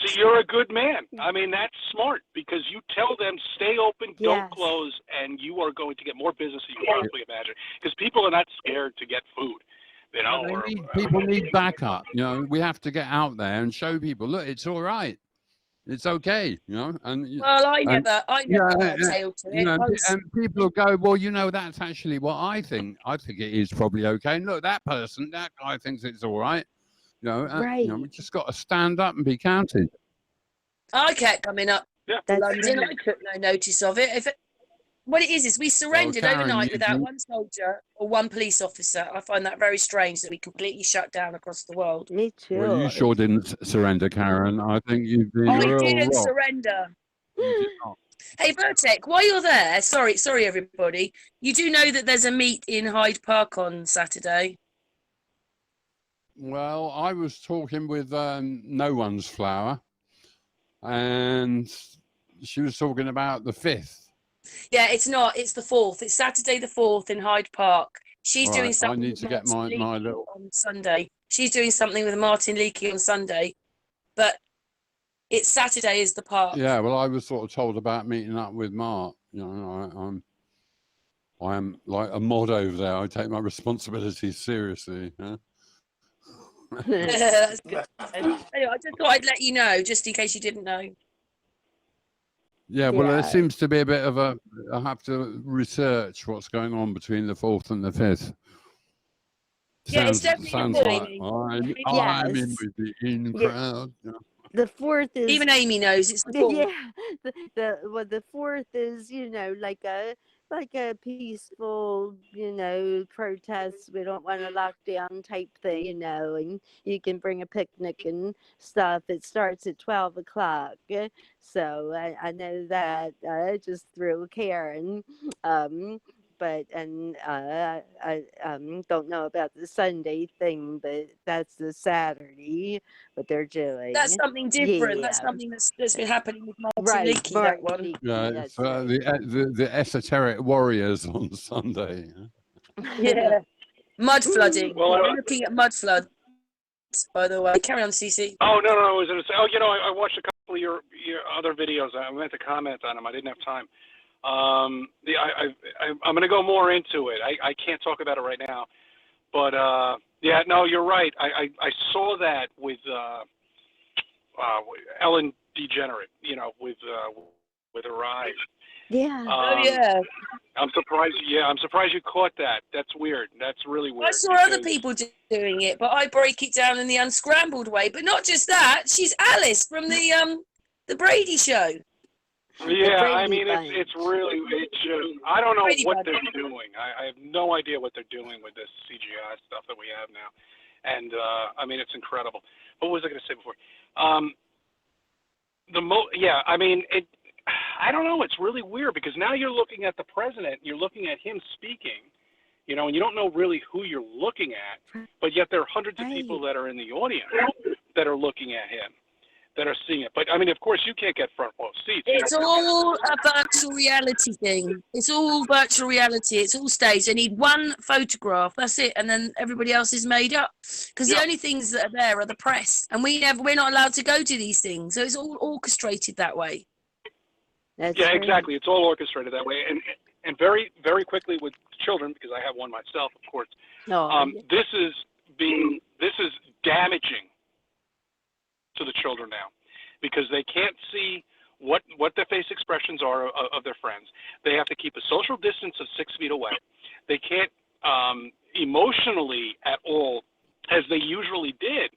So you're a good man. I mean, that's smart because you tell them stay open, don't close, and you are going to get more business than you can possibly imagine. Because people are not scared to get food. You know, people need backup. You know, we have to get out there and show people, look, it's all right. It's okay, you know. And well, I never tailed to you know, it. and people will go, well, you know, that's actually what I think. I think it is probably okay. And look, that guy thinks it's all right. You know, you know, we just got to stand up and be counted. I kept coming up to London. I took no notice of it. What it is we surrendered overnight without one soldier or one police officer. I find that very strange that we completely shut down across the world. Me too. Well, you sure didn't surrender, Karen. I think you've been I didn't surrender. You did not. Hey, Virtec, while you're there, sorry, everybody. You do know that there's a meet in Hyde Park on Saturday? Well, I was talking with No One's Flower, and she was talking about the 5th. Yeah, it's not. It's the 4th. It's Saturday the 4th in Hyde Park. She's doing something. I need to get my little on Sunday. She's doing something with Martin Leakey on Sunday, but it's Saturday is the park. Yeah, well, I was sort of told about meeting up with Mark. You know, I am like a mod over there. I take my responsibilities seriously. Huh? That's good. Anyway, I just thought I'd let you know, just in case you didn't know. Yeah, well, there seems to be a bit of a. I have to research what's going on between the 4th and the 5th. It's definitely sounds like I'm in with the in crowd. Yeah. The 4th is even Amy knows it's the 4th. Yeah, the 4th is like a peaceful protest. We don't want a lockdown type thing, and you can bring a picnic and stuff. It starts at 12 o'clock, so I know that. I just threw Karen. But I don't know about the Sunday thing, but that's the Saturday. What they're doing. That's something different. That's something that's been happening with Martin Leakey. That one. Yeah, it's, the esoteric warriors on Sunday. Yeah, mud flooding. Well, we're looking at mud floods, by the way. Carry on, CC. Oh no, I was going to say. Oh, I watched a couple of your other videos. I meant to comment on them. I didn't have time. I'm going to go more into it. I can't talk about it right now, but yeah, no, you're right. I saw that with Ellen DeGenerate, with her eyes. Yeah. Oh yeah. I'm surprised. Yeah, I'm surprised you caught that. That's weird. That's really weird. I saw other people doing it, but I break it down in the unscrambled way. But not just that, she's Alice from the Brady Show. Yeah, I mean, it's really, I don't know what they're doing. I have no idea what they're doing with this CGI stuff that we have now. And, I mean, it's incredible. What was I going to say before? I mean, I don't know. It's really weird because now you're looking at the president, you're looking at him speaking, and you don't know really who you're looking at, but yet there are hundreds of people that are in the audience that are looking at him, that are seeing it. But I mean, of course, you can't get front row seats. It's all a virtual reality thing. It's all virtual reality. It's all staged. They need one photograph. That's it, and then everybody else is made up. Because the only things that are there are the press, and we're not allowed to go to these things. So it's all orchestrated that way. Exactly. It's all orchestrated that way, and very, very quickly with children, because I have one myself, of course. This is damaging to the children now, because they can't see what their face expressions are of their friends. They have to keep a social distance of 6 feet away. They can't emotionally at all, as they usually did,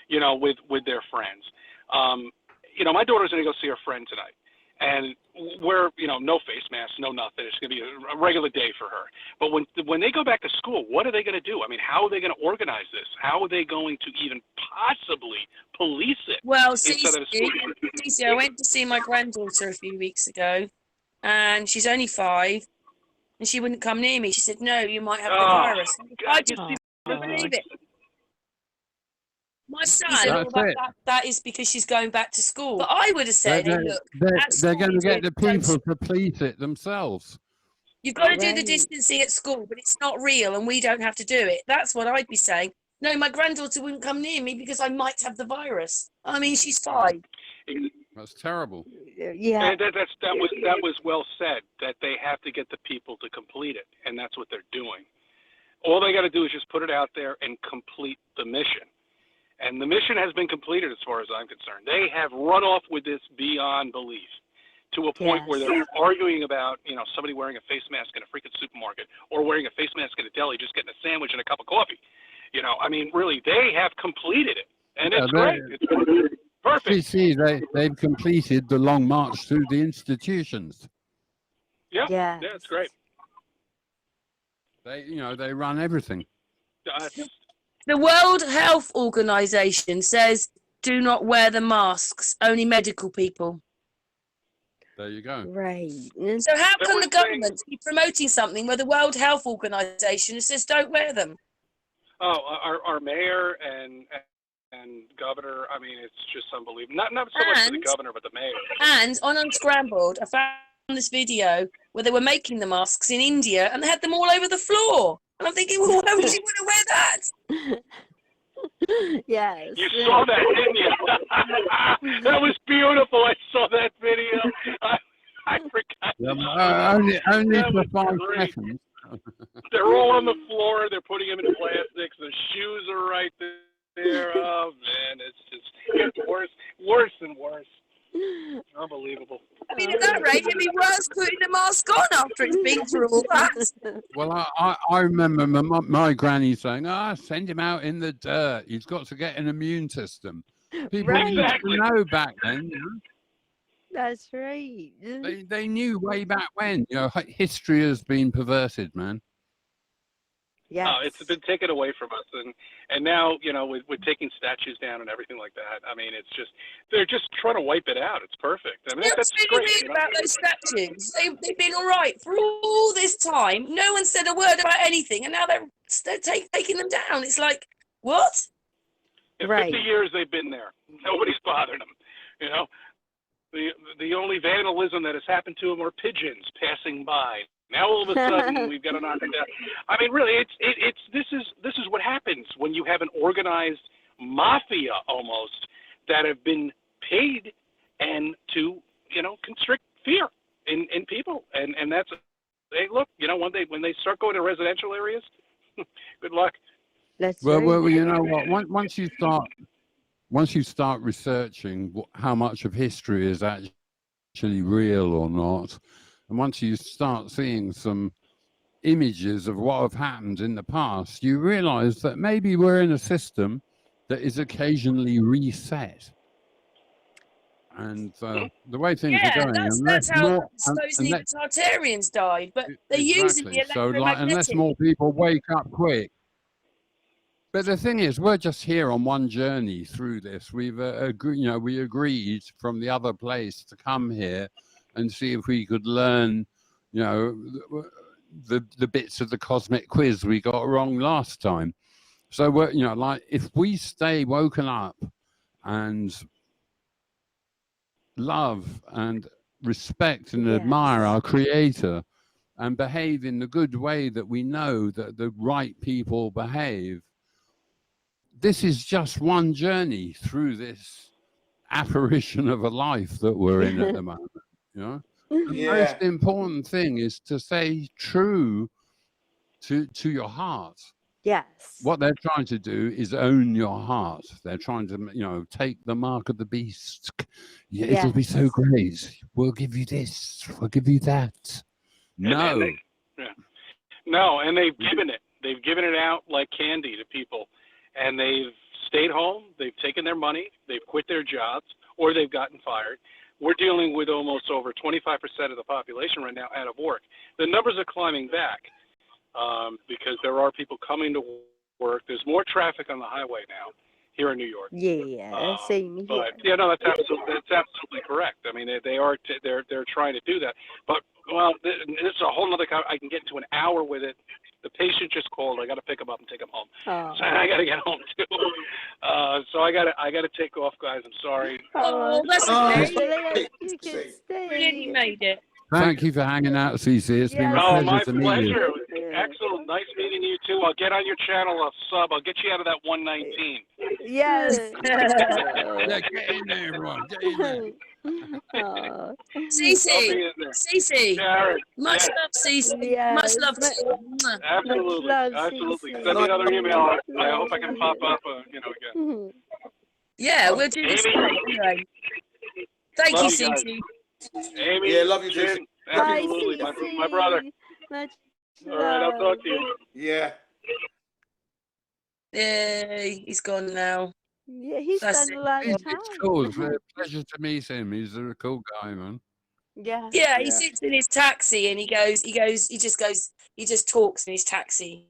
with their friends. My daughter's going to go see her friend tonight. And we're, no face masks, no nothing. It's going to be a regular day for her. But when they go back to school, what are they going to do? I mean, how are they going to organize this? How are they going to even possibly police it? Well, Cece, I went to see my granddaughter a few weeks ago, and she's only 5, and she wouldn't come near me. She said, "No, you might have the virus." I just didn't believe it. My son, that is because she's going back to school. But I would have said, look, they're going to get the people to police it themselves. You've got to do the distancing at school, but it's not real, and we don't have to do it. That's what I'd be saying. No, my granddaughter wouldn't come near me because I might have the virus. I mean, she's 5. That's terrible. Yeah. And that was well said, that they have to get the people to complete it, and that's what they're doing. All they got to do is just put it out there and complete the mission. And the mission has been completed as far as I'm concerned. They have run off with this beyond belief, to a point where they're arguing about, somebody wearing a face mask in a freaking supermarket, or wearing a face mask in a deli, just getting a sandwich and a cup of coffee. I mean, really, they have completed it. And it's great. It's perfect. See, they've completed the long march through the institutions. Yeah, it's great. They run everything. The World Health Organization says do not wear the masks, only medical people. There you go. Right. So how can the government be promoting something where the World Health Organization says don't wear them? Oh, our mayor and governor, I mean, it's just unbelievable. Not so much for the governor, but the mayor. And on Unscrambled, I found this video where they were making the masks in India, and they had them all over the floor. And I'm thinking, well, why would you want to wear that? Yes. You saw that, didn't you? That was beautiful. I saw that video. I forgot. Only for 5 seconds. They're all on the floor. They're putting them in plastics. The shoes are right there. Oh, man. It's just worse and worse. Unbelievable. I mean, at that rate, it'd be worse putting the mask on after it's been through all that. Well, I remember my granny saying, send him out in the dirt. He's got to get an immune system. People used to know back then. That's right. They knew way back when. History has been perverted, man. Yeah. It's been taken away from us, and now we're taking statues down and everything like that. I mean, they're just trying to wipe it out. It's perfect. I mean, that's really weird about those statues. They've been all right for all this time. No one said a word about anything, and now they're taking them down. It's like, what? In 50 years they've been there. Nobody's bothered them. The only vandalism that has happened to them are pigeons passing by. Now all of a sudden we've got to knock it down. I mean, really, this is what happens when you have an organized mafia almost that have been paid and to constrict fear in people, and that's look, when they start going to residential areas, good luck. Well, you know what? Once once you start researching how much of history is actually real or not, and once you start seeing some images of what have happened in the past, you realize that maybe we're in a system that is occasionally reset. And the way things are going, that's how supposedly the Tartarians died, but they're using the electromagnetic. Unless more people wake up quick. But the thing is, we're just here on one journey through this. We've we agreed from the other place to come here and see if we could learn, the bits of the cosmic quiz we got wrong last time. So we're, like, if we stay woken up and love and respect and admire our Creator and behave in the good way that we know that the right people behave, this is just one journey through this apparition of a life that we're in at the moment. The most important thing is to stay true to your heart. Yes. What they're trying to do is own your heart. They're trying to, take the mark of the beast. It'll be so great. We'll give you this. We'll give you that. No. No, and they've given it. They've given it out like candy to people. And they've stayed home, they've taken their money, they've quit their jobs, or they've gotten fired. We're dealing with almost over 25% of the population right now out of work. The numbers are climbing back because there are people coming to work. There's more traffic on the highway now here in New York. Yeah, same here. But that's absolutely correct. I mean, they're trying to do that. But this is a whole other. I can get into an hour with it. The patient just called. I got to pick him up and take him home. So I got to get home too. So I got to take off, guys. I'm sorry. That's okay. Brilliant, you made it. Thank you for hanging out, CC. It's been a pleasure to meet you. Excellent. Nice meeting you too. I'll get on your channel a sub. I'll get you out of that 119. Yes. Get in there, everyone. Get in there. Cece, much love, Cece. Yes. Much love to you. Absolutely, absolutely. Send me another email. I hope I can pop up, again. Yeah, we'll do this anyway. Thank you, Cece. Amy, love you, Jin, Cece. absolutely, my brother. Much All right, I'll talk to you. Yeah. He's gone now. Yeah, he's spent a lot of time. It's cool. It's a pleasure to meet him. He's a cool guy, man. Yeah, he sits in his taxi and he just talks in his taxi.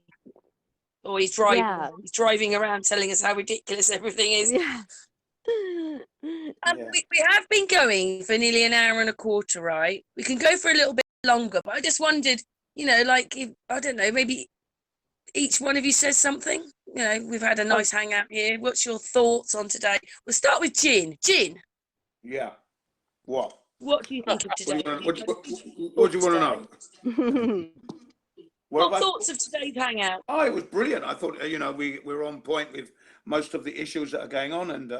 Or he's driving around telling us how ridiculous everything is. We have been going for nearly an hour and a quarter, right? We can go for a little bit longer, but I just wondered, if, I don't know, maybe each one of you says something. We've had a nice hangout here. What's your thoughts on today? We'll start with Jin. Jin. Yeah. What? What do you think of today? What do you want to know? What thoughts of today's hangout? Oh, it was brilliant. I thought, we're on point with most of the issues that are going on, and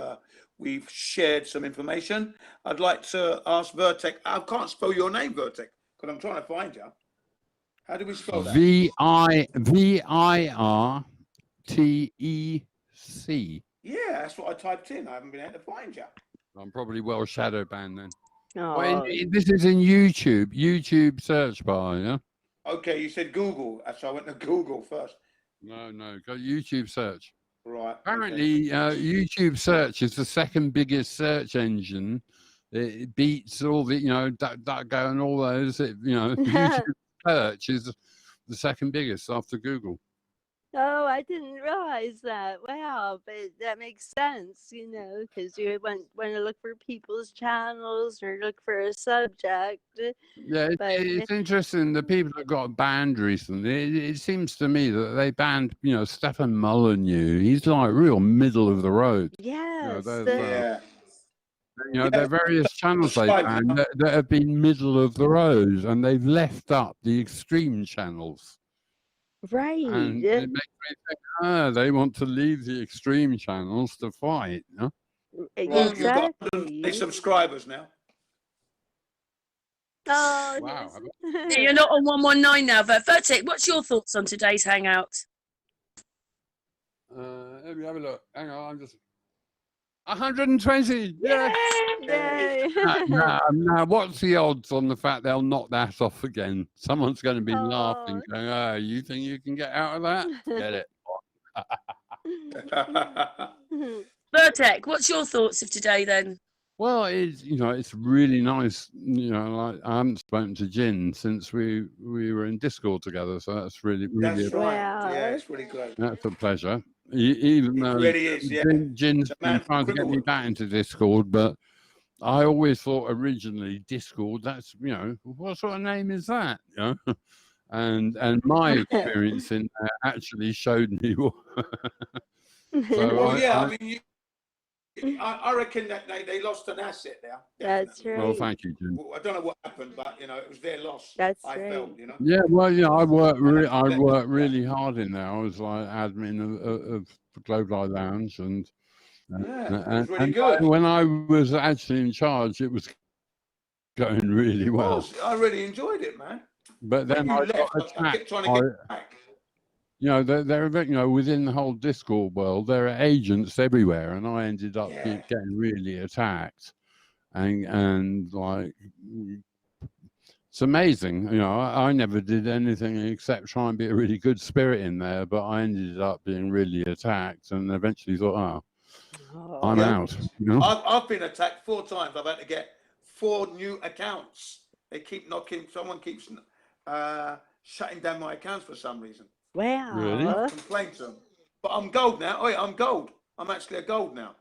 we've shared some information. I'd like to ask Virtec. I can't spell your name, Virtec, because I'm trying to find you. How do we spell that? VIRTEC. Yeah, that's what I typed in. I haven't been able to find you. I'm probably well shadow banned then. Well, this is in YouTube search bar, yeah? Okay, you said Google, so I went to Google first. No, go YouTube search. Right. Apparently, YouTube search is the second biggest search engine. It beats all the, DuckDuckGo and all those. YouTube search is the second biggest after Google. Oh, I didn't realize that. Wow, but that makes sense, because you want to look for people's channels or look for a subject. Yeah, it's interesting. The people that got banned recently, it seems to me that they banned, Stefan Molyneux. He's like real middle of the road. Yes. There are various channels they banned that have been middle of the road, and they've left up the extreme channels. Right. And it makes me think, they want to leave the extreme channels to fight. Well, you've got 8 subscribers now. Oh, wow. You're not on 119 now, Virtec, what's your thoughts on today's hangout? Let me have a look. Hang on, I'm just... 120. Yeah. Yay. Now, what's the odds on the fact they'll knock that off again? Someone's going to be laughing, Oh. going, "Oh, you think you can get out of that? Get it." Virtec, what's your thoughts of today then? Well, it's really nice. Like I haven't spoken to Jin since we were in Discord together, so that's really That's right. Wow. Yeah, it's really great. that's a pleasure. Even It though really is. Yeah. Jin's The been man trying to get me back into Discord, but I always thought originally Discord, that's what sort of name is that? And my experience in there actually showed me what. So Well, yeah. I mean, I reckon that they lost an asset there. That's Definitely. right. Well, thank you, Jin. I don't know what happened, but it was their loss. That's I right. felt, Yeah, well, I worked really hard in there. I was like admin of Global Lounge, and it was really good. when I was actually in charge, it was going really well. I really enjoyed it, man. But then I got attacked. I kept trying to get back. There within the whole Discord world, there are agents everywhere, and I ended up getting really attacked, and like. It's amazing. I never did anything except try and be a really good spirit in there, but I ended up being really attacked and eventually thought, I'm out. I've been attacked 4 times. I've had to get 4 new accounts. They keep knocking. Someone keeps shutting down my accounts for some reason. Wow. Really? I've complained to them. But I'm gold now. Oh, yeah, I'm gold. I'm actually a gold now.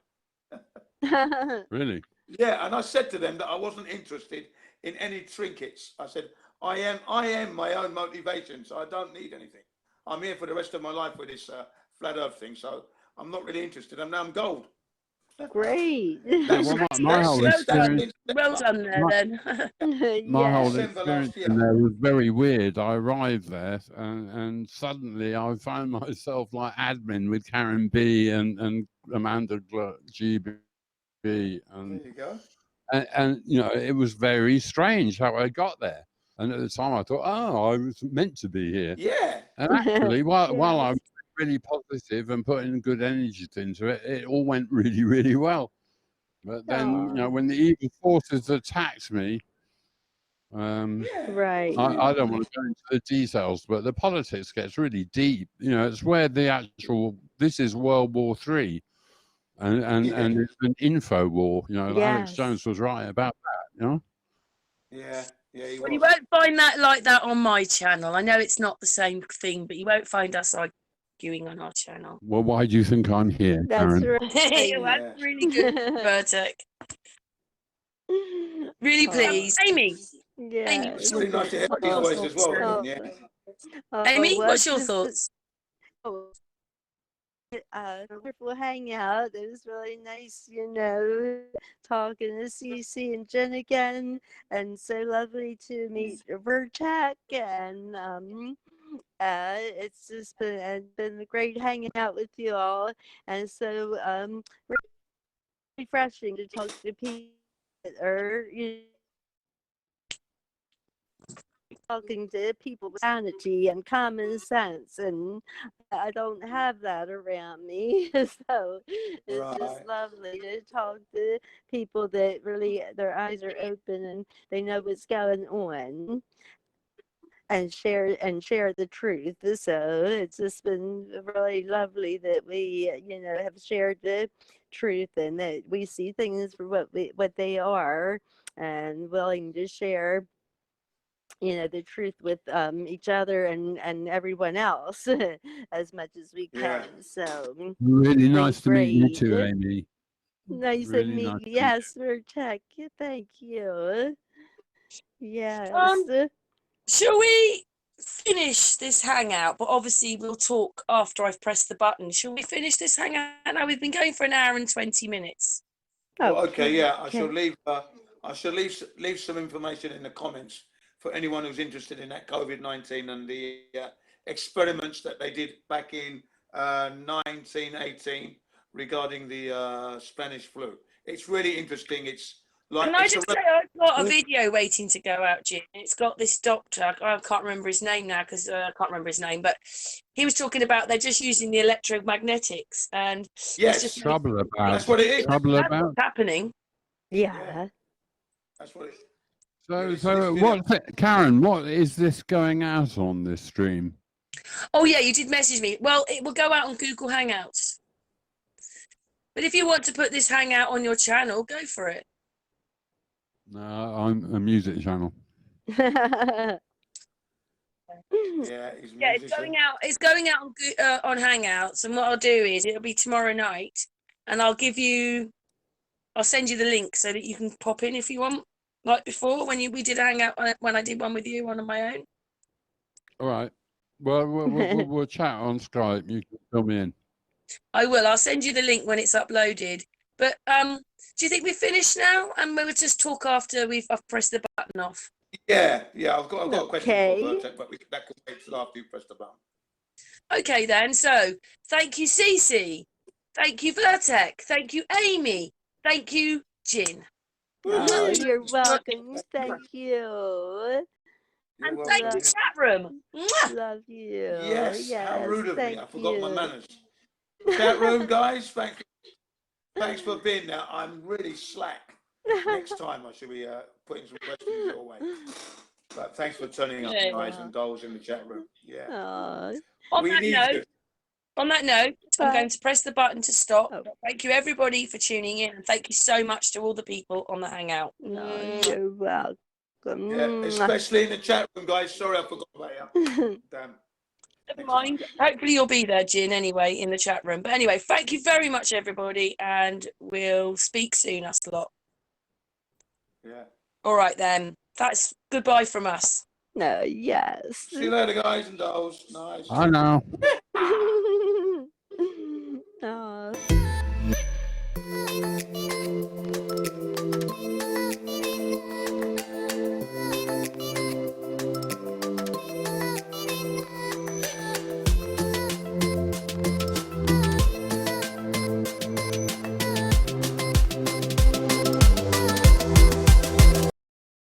Really? Yeah, and I said to them that I wasn't interested in any trinkets. I said, I am my own motivation, so I don't need anything. I'm here for the rest of my life with this flat earth thing, so I'm not really interested. And now I'm gold. Great. My whole experience, well done there then. my whole experience in there was very weird. I arrived there and suddenly I found myself like admin with Karen B and Amanda GB. And there you go. And it was very strange how I got there. And at the time I thought, I was meant to be here. Yeah. And actually, while I was really positive and putting good energy into it, it all went really, really well. But then, when the evil forces attacked me, right. I don't want to go into the details, but the politics gets really deep. It's where this is World War III. And it's an info war. Alex Jones was right about that. Yeah. Well, you won't find that like that on my channel. I know it's not the same thing, but you won't find us arguing on our channel. Well, why do you think I'm here, That's Karen? right. That's really good, Virtec. Really pleased. Amy. Yeah. Amy, It's really nice to hear your voice as well. Amy, what's your thoughts? Wonderful hangout. It was really nice, talking to CC and Jen again, and so lovely to meet Virtec. And it's just been a great hanging out with you all, and so refreshing to talk to people that are talking to people with sanity and common sense, and I don't have that around me. So it's just lovely to talk to people that really their eyes are open and they know what's going on and share the truth. So it's just been really lovely that we have shared the truth and that we see things for what they are and willing to share the truth with each other and everyone else as much as we can. So really nice to meet you too, Amy. Nice to meet you. Yes, Virtec. Thank you. Yes. Shall we finish this hangout? But obviously we'll talk after I've pressed the button. Shall we finish this hangout? Now we've been going for an hour and 20 minutes. Okay, yeah. I shall leave some information in the comments for anyone who's interested in that COVID-19 and the experiments that they did back in 1918 regarding the Spanish flu. It's really interesting. It's Like, Can I it's a just say I've got a video waiting to go out, Jim? It's got this doctor. I can't remember his name now because I can't remember his name, but he was talking about they're just using the electromagnetics, and Yes. it's just Trouble about. That's what it is. Trouble that's about. what's happening. Yeah. That's what it is. So, Yeah, it's so lifting what, Karen? What is this going out on this stream? Oh yeah, you did message me. Well, it will go out on Google Hangouts. But if you want to put this hangout on your channel, go for it. No, I'm a music channel. Yeah, he's Yeah, it's going out. It's going out on Hangouts, and what I'll do is it'll be tomorrow night, and I'll send you the link so that you can pop in if you want, like before when we did a hangout when I did one with you, one on my own. All right. Well, we'll chat on Skype. You can fill me in. I will. I'll send you the link when it's uploaded. But do you think we're finished now? And we'll just talk after I've pressed the button off. Yeah, I've got a question for Okay. Virtec, but that can wait till after you press the button. Okay then. So thank you, Cece. Thank you, Virtec. Thank you, Amy. Thank you, Jin. Oh, you're welcome. Thank you. And thank you, chat room. Mwah! Love you. Yes, how rude of me. I forgot my you. manners. Chat room, guys, thanks for being there. I'm really slack. Next time I should be putting some questions your way. But thanks for turning up, guys and dolls in the chat room. Yeah. Aw. On that note, I'm Bye. going to press the button to stop. Oh. Thank you, everybody, for tuning in. And thank you so much to all the people on the Hangout. Oh, you're welcome. Yeah, especially in the chat room, guys. Sorry, I forgot about you. Damn. Never mind. Hopefully you'll be there, Jin, anyway, in the chat room. But anyway, thank you very much, everybody. And we'll speak soon, us lot. Yeah. All right, then. That's goodbye from us. No, yes. See you later, guys and dolls. Nice. I know.